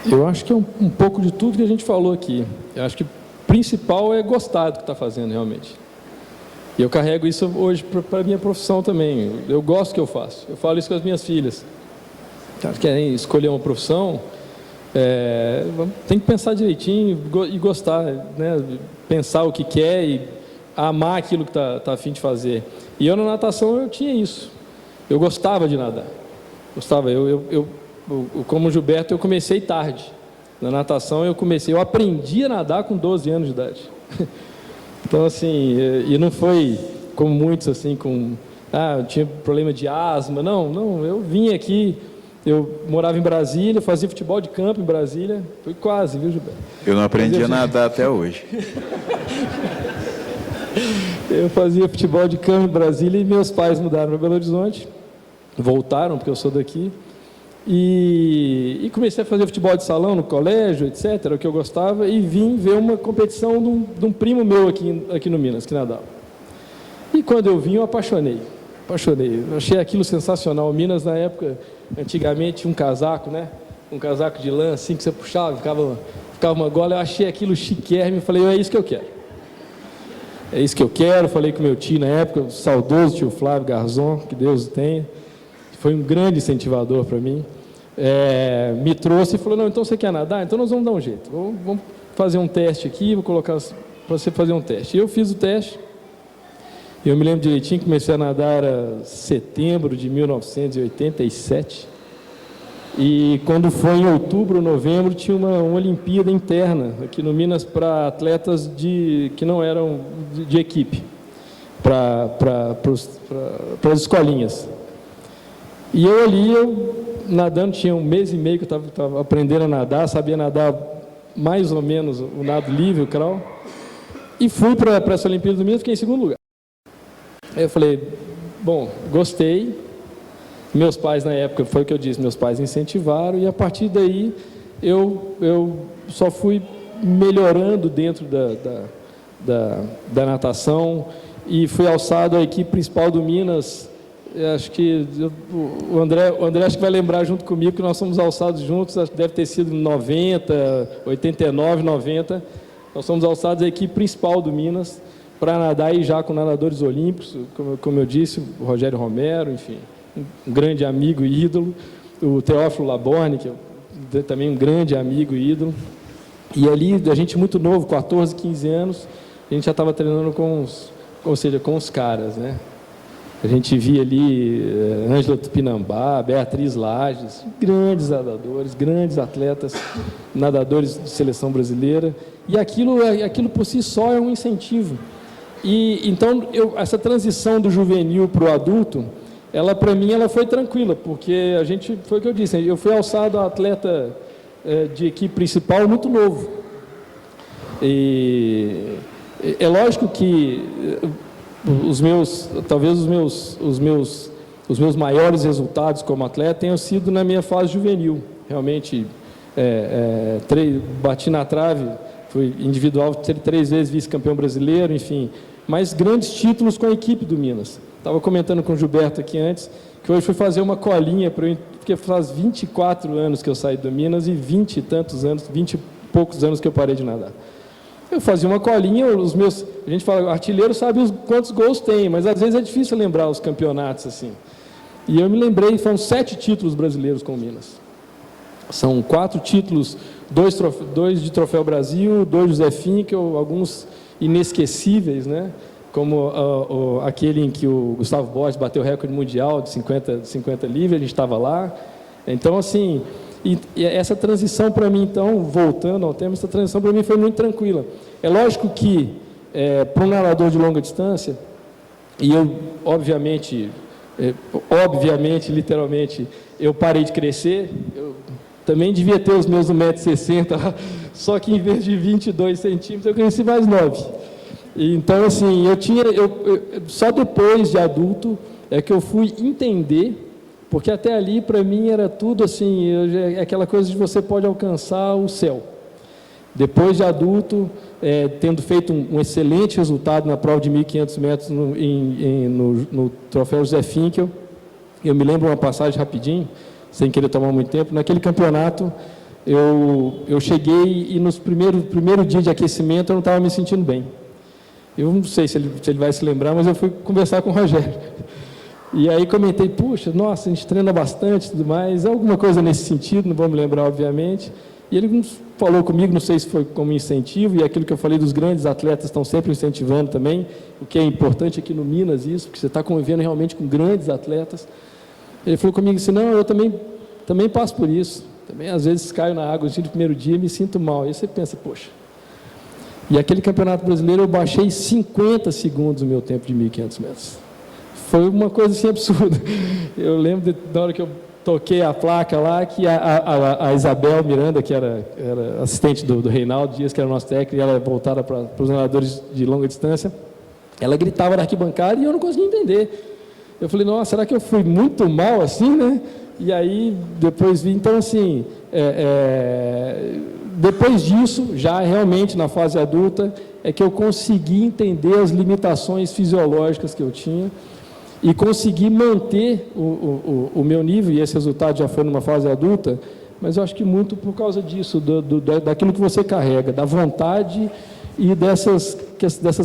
Eu acho que é um pouco de tudo que a gente falou aqui. Eu acho que o principal é gostar do que está fazendo realmente. E eu carrego isso hoje para a minha profissão também. Eu gosto do que eu faço. Eu falo isso com as minhas filhas. Elas querem escolher uma profissão, tem que pensar direitinho e gostar, né? Pensar o que quer e amar aquilo que está a fim de fazer. E eu na natação eu tinha isso. Eu gostava de nadar. Gostava. Como o Gilberto, eu comecei tarde. Na natação eu aprendi a nadar com 12 anos de idade. Então, assim, e não foi como muitos, assim, eu tinha problema de asma. Não, eu vim aqui, eu morava em Brasília, fazia futebol de campo em Brasília, foi quase, viu, Gilberto? Eu não aprendi a nadar até hoje. Eu fazia futebol de campo em Brasília e meus pais mudaram para Belo Horizonte, voltaram, porque eu sou daqui, e comecei a fazer futebol de salão no colégio, etc., o que eu gostava, e vim ver uma competição de um primo meu aqui no Minas, que nadava. E quando eu vim, eu apaixonei. Eu achei aquilo sensacional. O Minas, na época, antigamente, um casaco, né? Um casaco de lã, assim, que você puxava, ficava uma gola. Eu achei aquilo chiquérrimo e falei, é isso que eu quero. É isso que eu quero. Falei com meu tio na época, o saudoso tio Flávio Garzon, que Deus o tenha. Foi um grande incentivador para mim. Me trouxe e falou, não, então você quer nadar? Então nós vamos dar um jeito. Vamos fazer um teste aqui, vou colocar para você fazer um teste. E eu fiz o teste. Eu me lembro direitinho, comecei a nadar em setembro de 1987. E quando foi em outubro, novembro, tinha uma Olimpíada interna aqui no Minas para atletas que não eram de equipe, para as escolinhas. E eu ali, nadando, tinha 1 mês e meio que eu estava aprendendo a nadar, sabia nadar mais ou menos o nado livre, o crawl, e fui para essa Olimpíada do Minas, fiquei em segundo lugar. Aí eu falei, bom, gostei. Meus pais, na época, foi o que eu disse, meus pais incentivaram, e a partir daí eu só fui melhorando dentro da natação e fui alçado à equipe principal do Minas. Acho que o André acho que vai lembrar junto comigo que nós somos alçados juntos, acho que deve ter sido em 90, 89, 90. Nós somos alçados à equipe principal do Minas para nadar e já com nadadores olímpicos, como eu disse, o Rogério Romero, enfim, um grande amigo e ídolo, o Teófilo Laborne, que é também um grande amigo e ídolo. E ali, a gente muito novo, 14, 15 anos, a gente já estava treinando com os caras, né? A gente via ali Ângela Tupinambá, Beatriz Lages, grandes nadadores, grandes atletas, nadadores de seleção brasileira. E aquilo por si só é um incentivo. E então, essa transição do juvenil para o adulto, ela para mim ela foi tranquila, porque foi o que eu disse, eu fui alçado a atleta de equipe principal muito novo. E é lógico que talvez os meus maiores resultados como atleta tenham sido na minha fase juvenil. Realmente, bati na trave, fui individual 3 vezes vice-campeão brasileiro, enfim, mas grandes títulos com a equipe do Minas. Estava comentando com o Gilberto aqui antes, que hoje fui fazer uma colinha, porque faz 24 anos que eu saí do Minas e 20 e poucos anos que eu parei de nadar. Eu fazia uma colinha, a gente fala, o artilheiro sabe quantos gols tem, mas às vezes é difícil lembrar os campeonatos assim. E eu me lembrei, foram 7 títulos brasileiros com o Minas. São 4 títulos, 2 de Troféu Brasil, 2 José Finkel, alguns inesquecíveis, né? Como aquele em que o Gustavo Borges bateu o recorde mundial de 50 livres, a gente estava lá. Então, assim, e essa transição para mim, então, voltando ao tema, essa transição para mim foi muito tranquila. É lógico que, para um nadador de longa distância, e eu, obviamente, literalmente, eu parei de crescer, eu também devia ter os meus 1,60 m, só que em vez de 22 centímetros, eu cresci mais 9. Então, assim, só depois de adulto é que eu fui entender, porque até ali, para mim, era tudo assim, é aquela coisa de você pode alcançar o céu. Depois de adulto, tendo feito um excelente resultado na prova de 1.500 metros no Troféu José Finkel, eu me lembro uma passagem rapidinho, sem querer tomar muito tempo, naquele campeonato, eu cheguei e nos primeiro dia de aquecimento eu não estava me sentindo bem. Eu não sei se ele vai se lembrar, mas eu fui conversar com o Rogério. E aí comentei, puxa, nossa, a gente treina bastante e tudo mais, alguma coisa nesse sentido, não vou me lembrar, obviamente. E ele falou comigo, não sei se foi como incentivo, e aquilo que eu falei dos grandes atletas estão sempre incentivando também, o que é importante aqui no Minas isso, porque você está convivendo realmente com grandes atletas. Ele falou comigo assim, não, eu também passo por isso, também às vezes caio na água no primeiro dia e me sinto mal. Aí você pensa, poxa. E aquele campeonato brasileiro eu baixei 50 segundos o meu tempo de 1.500 metros. Foi uma coisa assim absurda. Eu lembro da hora que eu toquei a placa lá, que a Isabel Miranda, que era assistente do Reinaldo Dias, que era nosso técnico, e ela voltada para os nadadores de longa distância, ela gritava na arquibancada e eu não conseguia entender. Eu falei, nossa, será que eu fui muito mal assim, né? E aí, depois vi, então assim, depois disso, já realmente na fase adulta, é que eu consegui entender as limitações fisiológicas que eu tinha e consegui manter o meu nível, e esse resultado já foi numa fase adulta, mas eu acho que muito por causa disso, daquilo que você carrega, da vontade e dessas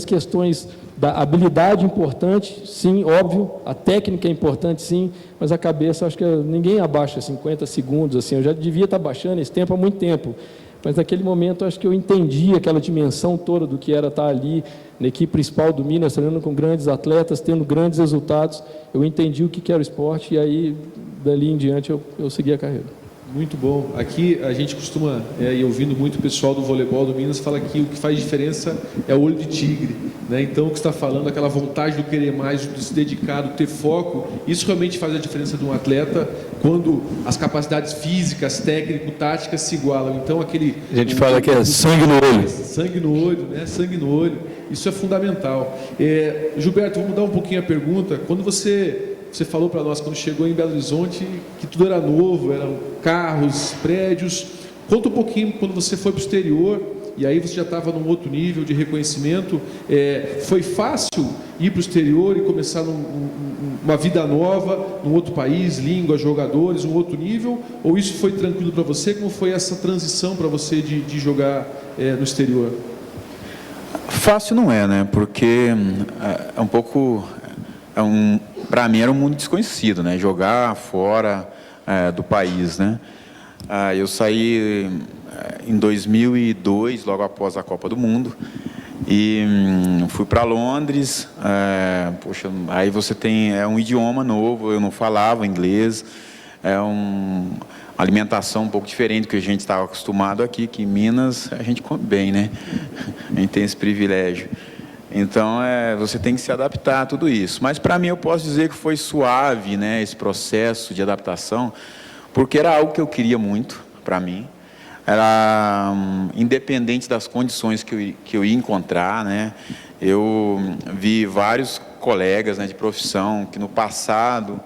questões da habilidade importante, sim, óbvio, a técnica é importante, sim, mas a cabeça, acho que ninguém abaixa 50 segundos, assim, eu já devia estar baixando esse tempo há muito tempo, mas naquele momento acho que eu entendi aquela dimensão toda do que era estar ali na equipe principal do Minas, treinando com grandes atletas, tendo grandes resultados, eu entendi o que era o esporte e aí, dali em diante, eu segui a carreira. Muito bom. Aqui a gente costuma, e ouvindo muito o pessoal do voleibol do Minas, fala que o que faz diferença é o olho de tigre, né? Então o que você está falando, aquela vontade do querer mais, do se dedicar, do ter foco, isso realmente faz a diferença de um atleta quando as capacidades físicas, técnico-táticas se igualam. Então aquele... A gente fala que é sangue no olho. Sangue no olho, né? Sangue no olho. Isso é fundamental. Gilberto, vamos mudar um pouquinho a pergunta. Quando você falou para nós, quando chegou em Belo Horizonte, que tudo era novo, eram carros, prédios. Conta um pouquinho quando você foi para o exterior, e aí você já estava num outro nível de reconhecimento. Foi fácil ir para o exterior e começar uma vida nova, num outro país, língua, jogadores, um outro nível? Ou isso foi tranquilo para você? Como foi essa transição para você de jogar no exterior? Fácil não é, né? Porque é um pouco... para mim era um mundo desconhecido, né? Jogar fora do país, né? Eu saí em 2002, logo após a Copa do Mundo, e fui para Londres. Poxa, aí você tem um idioma novo, eu não falava inglês, uma alimentação um pouco diferente do que a gente estava acostumado aqui, que em Minas a gente come bem, né? A gente tem esse privilégio. Então, você tem que se adaptar a tudo isso. Mas, para mim, eu posso dizer que foi suave, né, esse processo de adaptação, porque era algo que eu queria muito, para mim. Era independente das condições que eu ia encontrar, né. Eu vi vários colegas, né, de profissão que, no passado,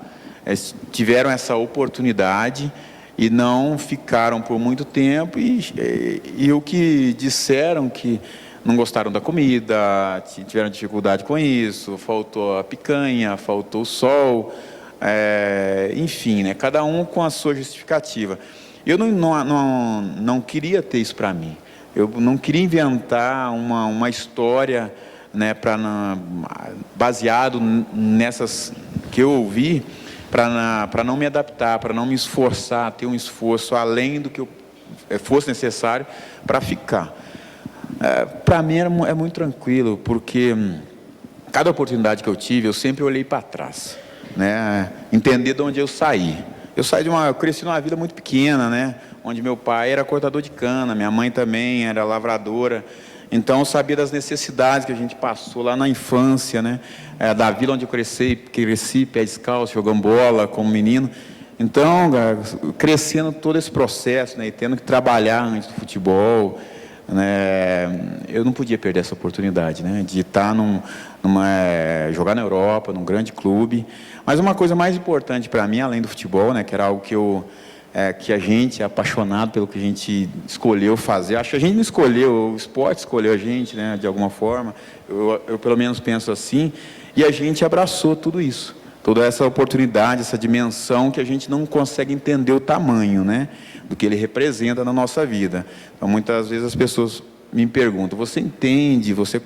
tiveram essa oportunidade e não ficaram por muito tempo, e o que disseram que não gostaram da comida, tiveram dificuldade com isso, faltou a picanha, faltou o sol, enfim, né, cada um com a sua justificativa. Eu não queria ter isso para mim, eu não queria inventar uma história, né, baseado nessas que eu ouvi, para não me adaptar, para não me esforçar, ter um esforço além do que fosse necessário para ficar. Para mim é muito tranquilo, porque cada oportunidade que eu tive, eu sempre olhei para trás, né? Entender de onde eu saí. Eu cresci numa vida muito pequena, né? Onde meu pai era cortador de cana, minha mãe também era lavradora. Então eu sabia das necessidades que a gente passou lá na infância, né? Da vila onde eu cresci pé descalço, jogando bola como menino. Então, crescendo todo esse processo, né? E tendo que trabalhar antes do futebol, né? Eu não podia perder essa oportunidade, né? De estar jogar na Europa, num grande clube. Mas uma coisa mais importante para mim, além do futebol, né? Que era algo que a gente é apaixonado pelo que a gente escolheu fazer. Acho que a gente não escolheu, o esporte escolheu a gente, né, de alguma forma. Eu pelo menos penso assim. E a gente abraçou tudo isso, toda essa oportunidade, essa dimensão que a gente não consegue entender o tamanho, né, do que ele representa na nossa vida. Então, muitas vezes as pessoas me perguntam: você entende, você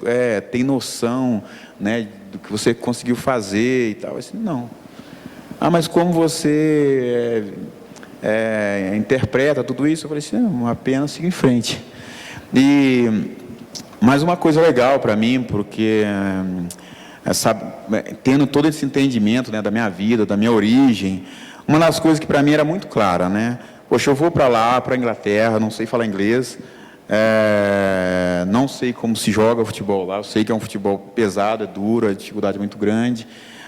tem noção, né, do que você conseguiu fazer e tal? Eu disse: não. Mas como você interpreta tudo isso? Eu falei assim: apenas siga em frente. Mas uma coisa legal para mim, porque tendo todo esse entendimento, né, da minha vida, da minha origem, uma das coisas que para mim era muito clara, né? Poxa, eu vou para lá, para a Inglaterra, não sei falar inglês, não sei como se joga futebol lá, eu sei que é um futebol pesado, é duro, é dificuldade muito grande,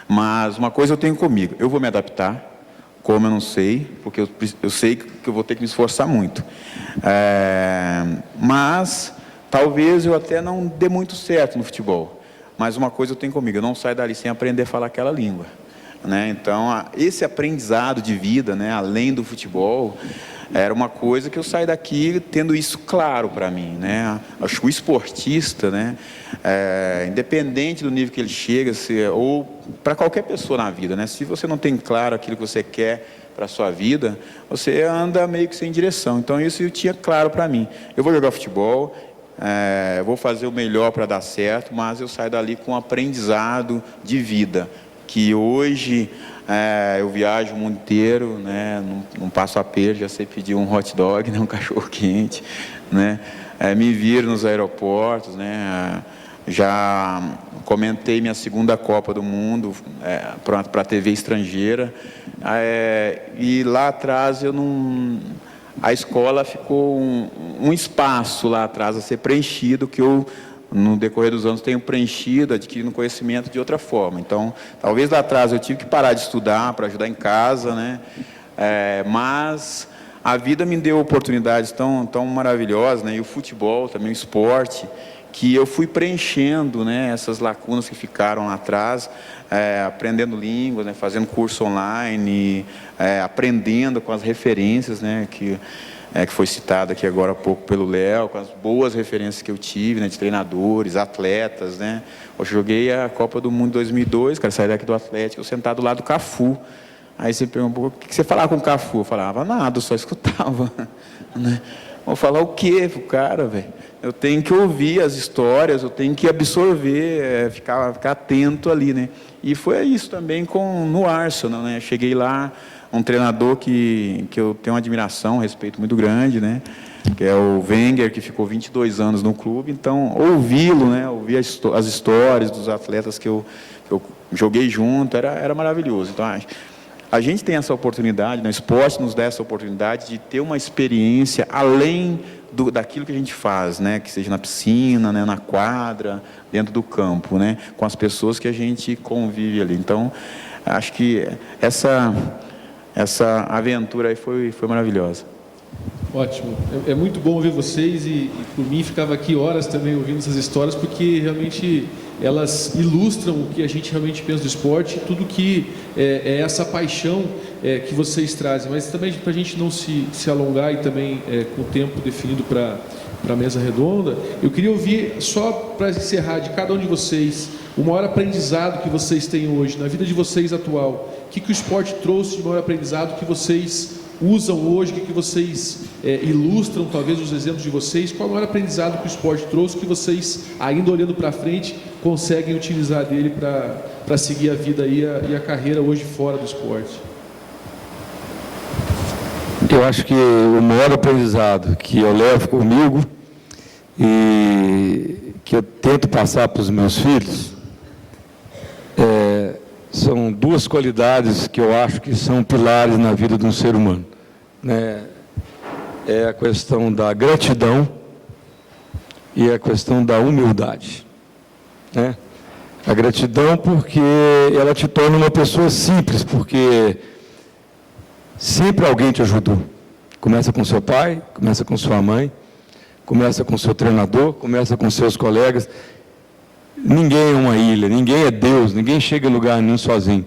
mas uma coisa eu tenho comigo: eu vou me adaptar. Como eu não sei, porque eu sei que eu vou ter que me esforçar muito. Mas talvez eu até não dê muito certo no futebol. Mas uma coisa eu tenho comigo: eu não saio dali sem aprender a falar aquela língua, né? Então, esse aprendizado de vida, né, além do futebol, era uma coisa que eu saí daqui tendo isso claro para mim, né? Acho que o esportista, né, independente do nível que ele chega, ou para qualquer pessoa na vida, né, se você não tem claro aquilo que você quer para a sua vida, você anda meio que sem direção. Então isso eu tinha claro para mim: eu vou jogar futebol, vou fazer o melhor para dar certo, mas eu saio dali com um aprendizado de vida, que hoje eu viajo o mundo inteiro, né? Não passo aperto, já sei pedir um hot dog, né? Um cachorro quente, né? Me viro nos aeroportos, né? Já comentei minha segunda Copa do Mundo para a TV estrangeira, e lá atrás a escola ficou um espaço lá atrás a ser preenchido, que eu, no decorrer dos anos, tenho preenchido, adquirindo conhecimento de outra forma. Então, talvez lá atrás eu tive que parar de estudar para ajudar em casa, né? Mas a vida me deu oportunidades tão maravilhosas, né? E o futebol também, o esporte, que eu fui preenchendo, né, essas lacunas que ficaram lá atrás, aprendendo línguas, né, fazendo curso online, aprendendo com as referências, né, que foi citado aqui agora há pouco pelo Léo, com as boas referências que eu tive, né, de treinadores, atletas, né. Eu joguei a Copa do Mundo 2002, cara, saí daqui do Atlético, sentado do lado do Cafu. Aí você perguntou: o que você falava com o Cafu? Eu falava nada, eu só escutava, né. Vou falar o quê pro cara, velho? Eu tenho que ouvir as histórias, eu tenho que absorver, ficar atento ali, né? E foi isso também no Arsenal, né? Cheguei lá, um treinador que eu tenho uma admiração, um respeito muito grande, né? Que é o Wenger, que ficou 22 anos no clube. Então, ouvi-lo, né? Ouvir as histórias dos atletas que eu joguei junto, era maravilhoso. Então, a gente tem essa oportunidade, né? O esporte nos dá essa oportunidade de ter uma experiência além daquilo que a gente faz, né? Que seja na piscina, né? Na quadra, dentro do campo, né? Com as pessoas que a gente convive ali. Então, acho que essa aventura aí foi maravilhosa. Ótimo. É muito bom ouvir vocês e por mim ficava aqui horas também ouvindo essas histórias, porque realmente elas ilustram o que a gente realmente pensa do esporte, tudo que é essa paixão que vocês trazem, mas também para a gente não se alongar e também com o tempo definido para a mesa redonda, eu queria ouvir, só para encerrar, de cada um de vocês, o maior aprendizado que vocês têm hoje, na vida de vocês atual. O que o esporte trouxe de maior aprendizado que vocês usam hoje, que vocês ilustram, talvez, os exemplos de vocês? Qual é o maior aprendizado que o esporte trouxe que vocês, ainda olhando para frente, conseguem utilizar dele para seguir a vida e a carreira hoje fora do esporte? Eu acho que o maior aprendizado que eu levo comigo e que eu tento passar para os meus filhos são duas qualidades que eu acho que são pilares na vida de um ser humano, né? É a questão da gratidão e a questão da humildade, né? A gratidão porque ela te torna uma pessoa simples, porque sempre alguém te ajudou. Começa com seu pai, começa com sua mãe, começa com seu treinador, começa com seus colegas. Ninguém é uma ilha, ninguém é Deus, ninguém chega em lugar nenhum sozinho.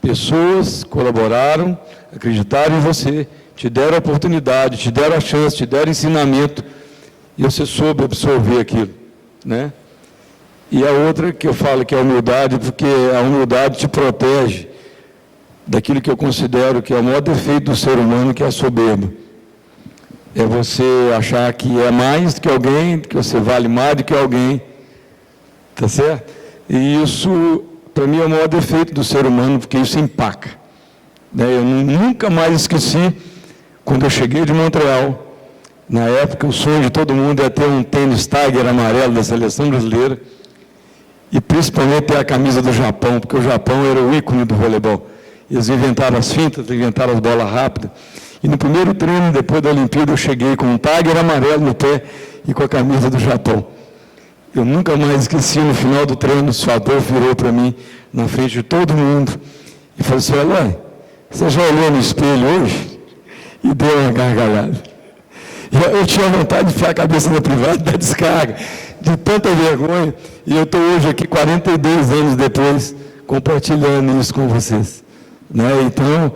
Pessoas colaboraram, acreditaram em você, te deram a oportunidade, te deram a chance, te deram ensinamento, e você soube absorver aquilo, né? E a outra que eu falo que é a humildade, porque a humildade te protege daquilo que eu considero que é o maior defeito do ser humano, que é a soberba. É você achar que é mais do que alguém, que você vale mais do que alguém, tá certo? E isso, para mim, é o maior defeito do ser humano, porque isso empaca, né? Eu nunca mais esqueci, quando eu cheguei de Montreal, na época o sonho de todo mundo é ter um tênis Tiger amarelo da seleção brasileira, e principalmente ter a camisa do Japão, porque o Japão era o ícone do voleibol. Eles inventaram as fintas, inventaram as bolas rápidas. E no primeiro treino, depois da Olimpíada, eu cheguei com um Tiger amarelo no pé e com a camisa do Japão. Eu nunca mais esqueci, no final do treino, o suador virou para mim, na frente de todo mundo, e falou assim: Eloy, você já olhou no espelho hoje? E deu uma gargalhada. Eu tinha vontade de enfiar a cabeça na privada, dar descarga, de tanta vergonha, e eu estou hoje aqui, 42 anos depois, compartilhando isso com vocês, né? Então,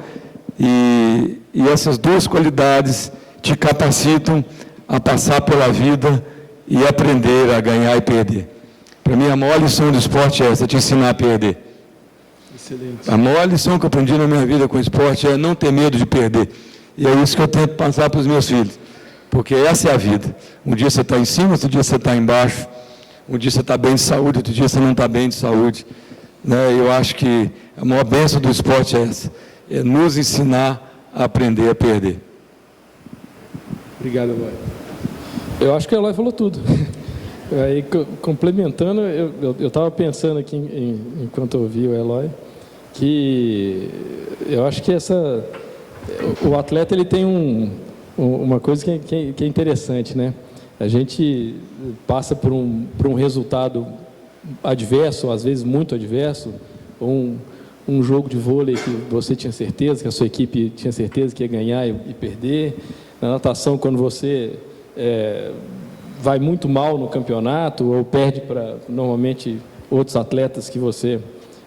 e essas duas qualidades te capacitam a passar pela vida e aprender a ganhar e perder. Para mim, a maior lição do esporte é essa, te ensinar a perder. Excelente. A maior lição que eu aprendi na minha vida com o esporte é não ter medo de perder. E é isso que eu tento passar para os meus filhos. Porque essa é a vida. Um dia você está em cima, outro dia você está embaixo. Um dia você está bem de saúde, outro dia você não está bem de saúde, né? Eu acho que a maior bênção do esporte é essa. É nos ensinar a aprender a perder. Obrigado, Eloy. Eu acho que o Eloy falou tudo. Aí, complementando, eu estava pensando aqui, enquanto eu ouvi o Eloy, que eu acho que o atleta ele tem uma coisa que é interessante, né? A gente passa por um resultado adverso, às vezes muito adverso, ou um jogo de vôlei que você tinha certeza, que a sua equipe tinha certeza que ia ganhar e perder. Na natação, quando você vai muito mal no campeonato ou perde para, normalmente, outros atletas que você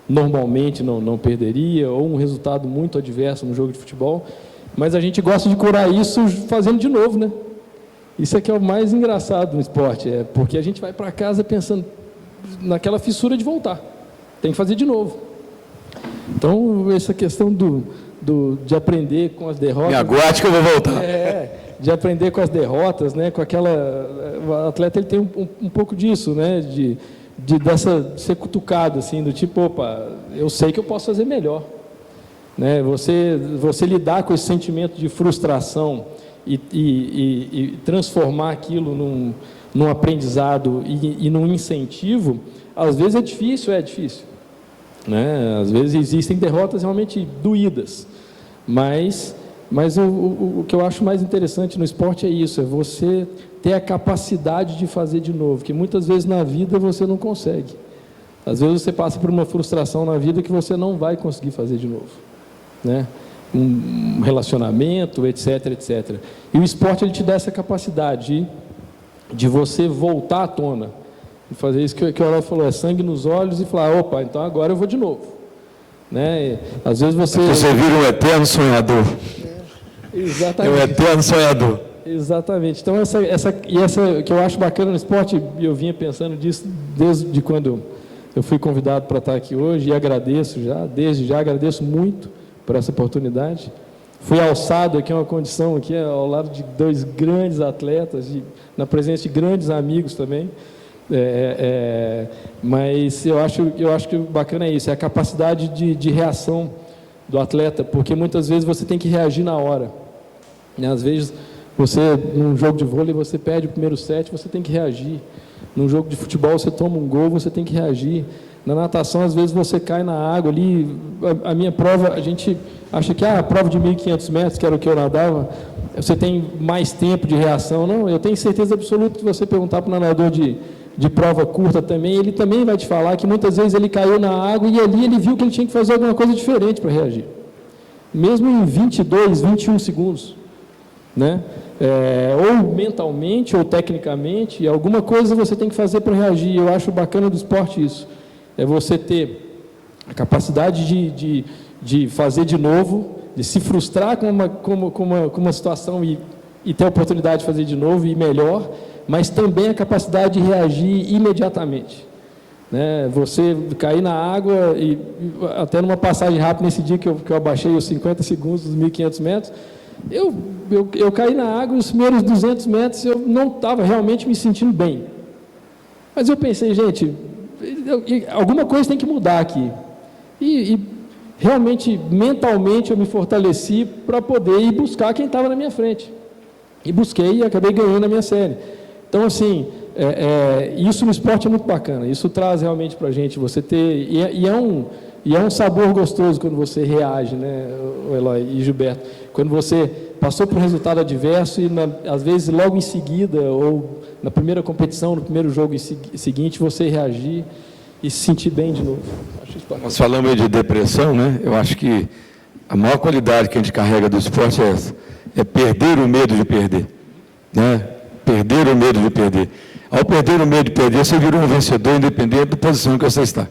normalmente não perderia, ou um resultado muito adverso no jogo de futebol. Mas a gente gosta de curar isso fazendo de novo, né? Isso é que é o mais engraçado no esporte, porque a gente vai para casa pensando naquela fissura de voltar. Tem que fazer de novo. Então, essa questão de aprender com as derrotas... Me aguarde que eu vou voltar. De aprender com as derrotas, né? Com aquela... O atleta ele tem um pouco disso, né? De ser cutucado, assim, do tipo, opa, eu sei que eu posso fazer melhor. Né? Você lidar com esse sentimento de frustração e transformar aquilo num aprendizado e num incentivo, às vezes é difícil, né? Às vezes existem derrotas realmente doídas, mas o que eu acho mais interessante no esporte é isso, é você ter a capacidade de fazer de novo, que muitas vezes na vida você não consegue. Às vezes você passa por uma frustração na vida que você não vai conseguir fazer de novo, né? Um relacionamento, etc, etc. E o esporte ele te dá essa capacidade de você voltar à tona e fazer isso que o Eloy falou, é sangue nos olhos e falar, opa, então agora eu vou de novo. né? Às vezes você... Você vira um eterno sonhador. Exatamente. É um eterno sonhador. Exatamente. Então, essa que eu acho bacana no esporte, e eu vinha pensando disso desde quando eu fui convidado para estar aqui hoje, e agradeço desde já agradeço muito por essa oportunidade. Fui alçado aqui, uma condição aqui, ao lado de 2 grandes atletas, na presença de grandes amigos também. Mas eu acho que o bacana é isso, é a capacidade de reação do atleta, porque muitas vezes você tem que reagir na hora. Às vezes, num jogo de vôlei, você perde o primeiro set, você tem que reagir. Num jogo de futebol, você toma um gol, você tem que reagir. Na natação, às vezes, você cai na água ali. A minha prova, a gente acha que a prova de 1.500 metros, que era o que eu nadava, você tem mais tempo de reação. Não, eu tenho certeza absoluta que você perguntar para o nadador de prova curta também, ele também vai te falar que muitas vezes ele caiu na água e ali ele viu que ele tinha que fazer alguma coisa diferente para reagir. Mesmo em 22, 21 segundos. Né? Ou mentalmente, ou tecnicamente, alguma coisa você tem que fazer para reagir. Eu acho bacana do esporte isso. É você ter a capacidade de fazer de novo, de se frustrar com uma situação e ter a oportunidade de fazer de novo e melhor, mas também a capacidade de reagir imediatamente. Né? Você cair na água, e até numa passagem rápida nesse dia que eu abaixei os 50 segundos dos 1.500 metros, eu caí na água, os primeiros 200 metros eu não estava realmente me sentindo bem. Mas eu pensei, gente, alguma coisa tem que mudar aqui. E realmente, mentalmente, eu me fortaleci para poder ir buscar quem estava na minha frente. E busquei e acabei ganhando a minha série. Então, assim, isso no esporte é muito bacana. Isso traz realmente para a gente, você ter... E é um sabor gostoso quando você reage, né, Eloy e Gilberto? Quando você passou por um resultado adverso e, às vezes, logo em seguida, ou na primeira competição, no primeiro jogo seguinte, você reagir e se sentir bem de novo. Acho isso bacana. Nós falamos aí de depressão, né? Eu acho que a maior qualidade que a gente carrega do esporte é essa, é perder o medo de perder, né? Perder o medo de perder. Ao perder o medo de perder, você virou um vencedor independente da posição que você está.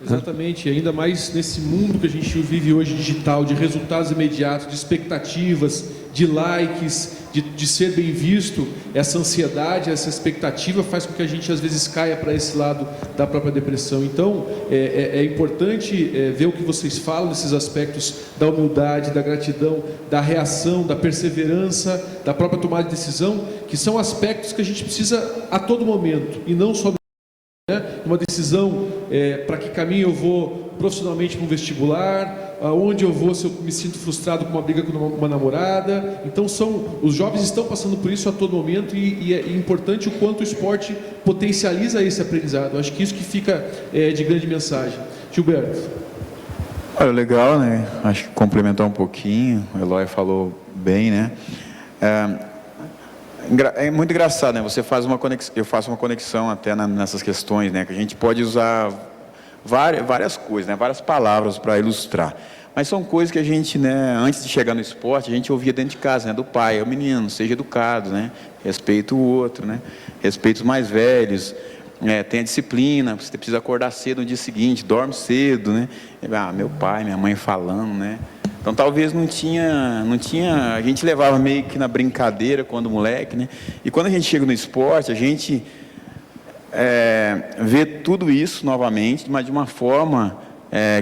Exatamente, ainda mais nesse mundo que a gente vive hoje digital, de resultados imediatos, de expectativas, de likes, de ser bem visto, essa ansiedade, essa expectativa faz com que a gente às vezes caia para esse lado da própria depressão. Então, é importante ver o que vocês falam nesses aspectos da humildade, da gratidão, da reação, da perseverança, da própria tomada de decisão, que são aspectos que a gente precisa a todo momento, e não só uma decisão para que caminho eu vou profissionalmente para um vestibular, aonde eu vou se eu me sinto frustrado com uma briga com uma namorada. Então os jovens estão passando por isso a todo momento e é importante o quanto o esporte potencializa esse aprendizado. Acho que isso que fica de grande mensagem. Gilberto. Olha, legal, né? Acho que complementar um pouquinho, o Eloy falou bem, né? É muito engraçado, né? Eu faço uma conexão até nessas questões, né? Que a gente pode usar várias coisas, né? Várias palavras para ilustrar. Mas são coisas que a gente, né? Antes de chegar no esporte, a gente ouvia dentro de casa, né? Do pai, o menino, seja educado, né? Respeita o outro, né? Respeita os mais velhos. Tenha disciplina, você precisa acordar cedo no dia seguinte, dorme cedo, né? Meu pai, minha mãe falando, né? Então, talvez não tinha, a gente levava meio que na brincadeira quando moleque, né? E quando a gente chega no esporte, a gente vê tudo isso novamente, mas de uma forma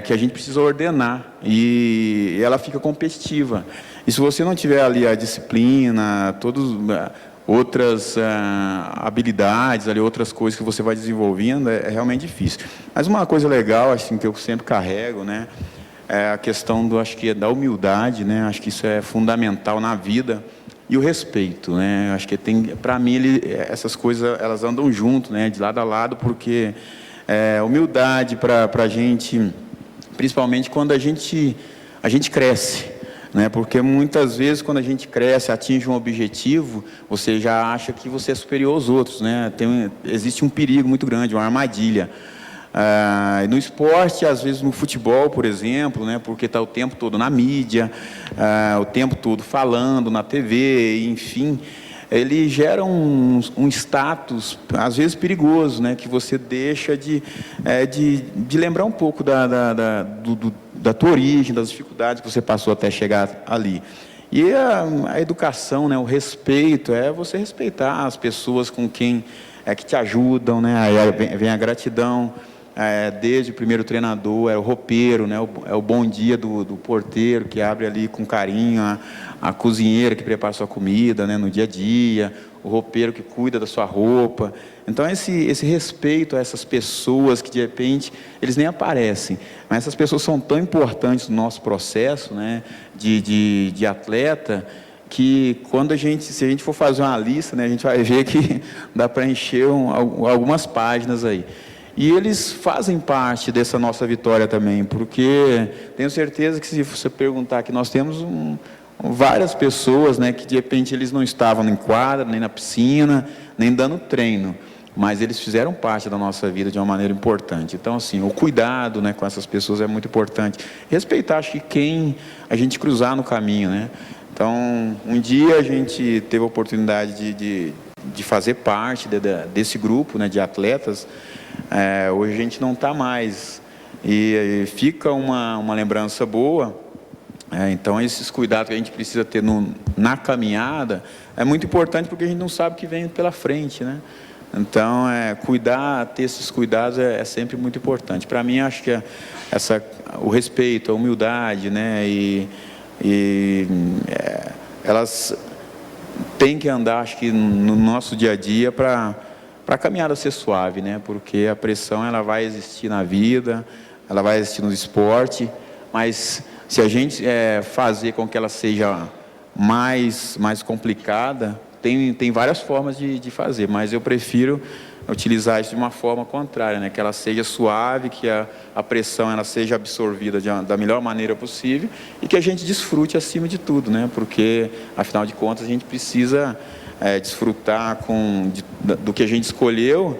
que a gente precisa ordenar, e ela fica competitiva. E se você não tiver ali a disciplina, outras habilidades, ali, outras coisas que você vai desenvolvendo, é realmente difícil. Mas uma coisa legal, assim, que eu sempre carrego, né? É a questão acho que da humildade, né? Acho que isso é fundamental na vida, e o respeito, né? Acho que para mim, essas coisas elas andam junto, né? De lado a lado, porque humildade para a gente, principalmente quando a gente cresce, né? Porque muitas vezes quando a gente cresce, atinge um objetivo, você já acha que você é superior aos outros, né? Existe um perigo muito grande, uma armadilha. No esporte, às vezes no futebol, por exemplo, né, porque está o tempo todo na mídia, o tempo todo falando na TV, enfim, ele gera um status, às vezes perigoso, né, que você deixa de lembrar um pouco da tua origem, das dificuldades que você passou até chegar ali. E a educação, né, o respeito, é você respeitar as pessoas com quem que te ajudam, né? Aí vem a gratidão, desde o primeiro treinador, é o roupeiro, né? É o bom dia do porteiro que abre ali com carinho, a cozinheira que prepara a sua comida, né, no dia a dia, o roupeiro que cuida da sua roupa. Então esse respeito a essas pessoas que de repente eles nem aparecem, mas essas pessoas são tão importantes no nosso processo, né, de atleta, que quando se a gente for fazer uma lista, né, a gente vai ver que dá para encher algumas páginas aí. E eles fazem parte dessa nossa vitória também, porque tenho certeza que se você perguntar que nós temos várias pessoas, né, que de repente eles não estavam em quadra, nem na piscina, nem dando treino, mas eles fizeram parte da nossa vida de uma maneira importante. Então, assim, o cuidado, né, com essas pessoas é muito importante. Respeitar, acho que quem a gente cruzar no caminho, né? Então, um dia a gente teve a oportunidade de fazer parte desse grupo, né, de atletas. Hoje a gente não está mais, e fica uma lembrança boa. Então, esses cuidados que a gente precisa ter na caminhada é muito importante, porque a gente não sabe o que vem pela frente, né? Então, ter esses cuidados é sempre muito importante. Para mim, acho que o respeito, a humildade, né, elas têm que andar, acho que no nosso dia a dia, para a caminhada ser suave, né? Porque a pressão ela vai existir na vida, ela vai existir no esporte, mas se a gente fazer com que ela seja mais complicada, tem várias formas de fazer, mas eu prefiro utilizar isso de uma forma contrária, né? Que ela seja suave, que a pressão ela seja absorvida da melhor maneira possível e que a gente desfrute acima de tudo, né? Porque, afinal de contas, a gente precisa desfrutar do que a gente escolheu,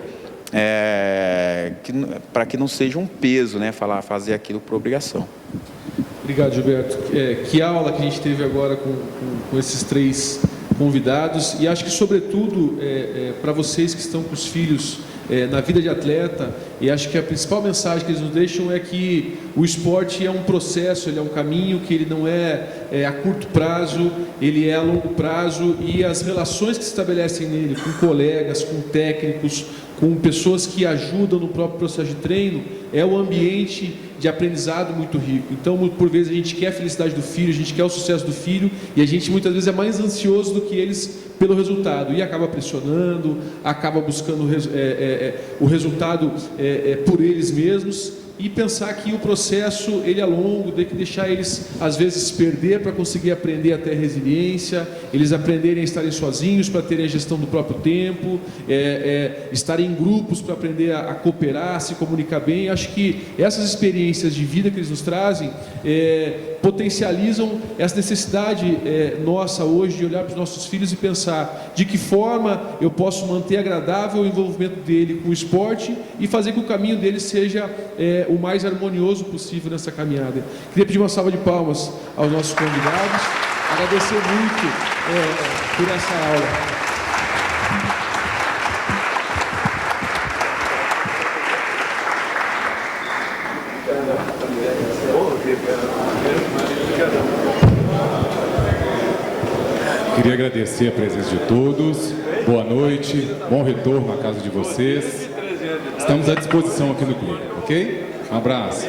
para que não seja um peso, né? Fazer aquilo por obrigação. Obrigado, Gilberto. Que aula que a gente teve agora com esses 3 convidados, e acho que, sobretudo, para vocês que estão com os filhos na vida de atleta, e acho que a principal mensagem que eles nos deixam é que o esporte é um processo, ele é um caminho que ele não é a curto prazo, ele é a longo prazo, e as relações que se estabelecem nele com colegas, com técnicos, com pessoas que ajudam no próprio processo de treino, é um ambiente de aprendizado muito rico. Então, por vezes, a gente quer a felicidade do filho, a gente quer o sucesso do filho, e a gente muitas vezes é mais ansioso do que eles pelo resultado, e acaba pressionando, acaba buscando o resultado por eles mesmos, e pensar que o processo ele é longo, tem que deixar eles às vezes perder para conseguir aprender até resiliência, eles aprenderem a estarem sozinhos para terem a gestão do próprio tempo, estarem em grupos para aprender a cooperar, a se comunicar bem. Acho que essas experiências de vida que eles nos trazem potencializam essa necessidade nossa hoje de olhar para os nossos filhos e pensar de que forma eu posso manter agradável o envolvimento dele com o esporte e fazer que o caminho dele seja o mais harmonioso possível nessa caminhada. Queria pedir uma salva de palmas aos nossos convidados, agradecer muito por essa aula. Queria agradecer a presença de todos. Boa noite, bom retorno à casa de vocês. Estamos à disposição aqui no clube, ok? Um abraço.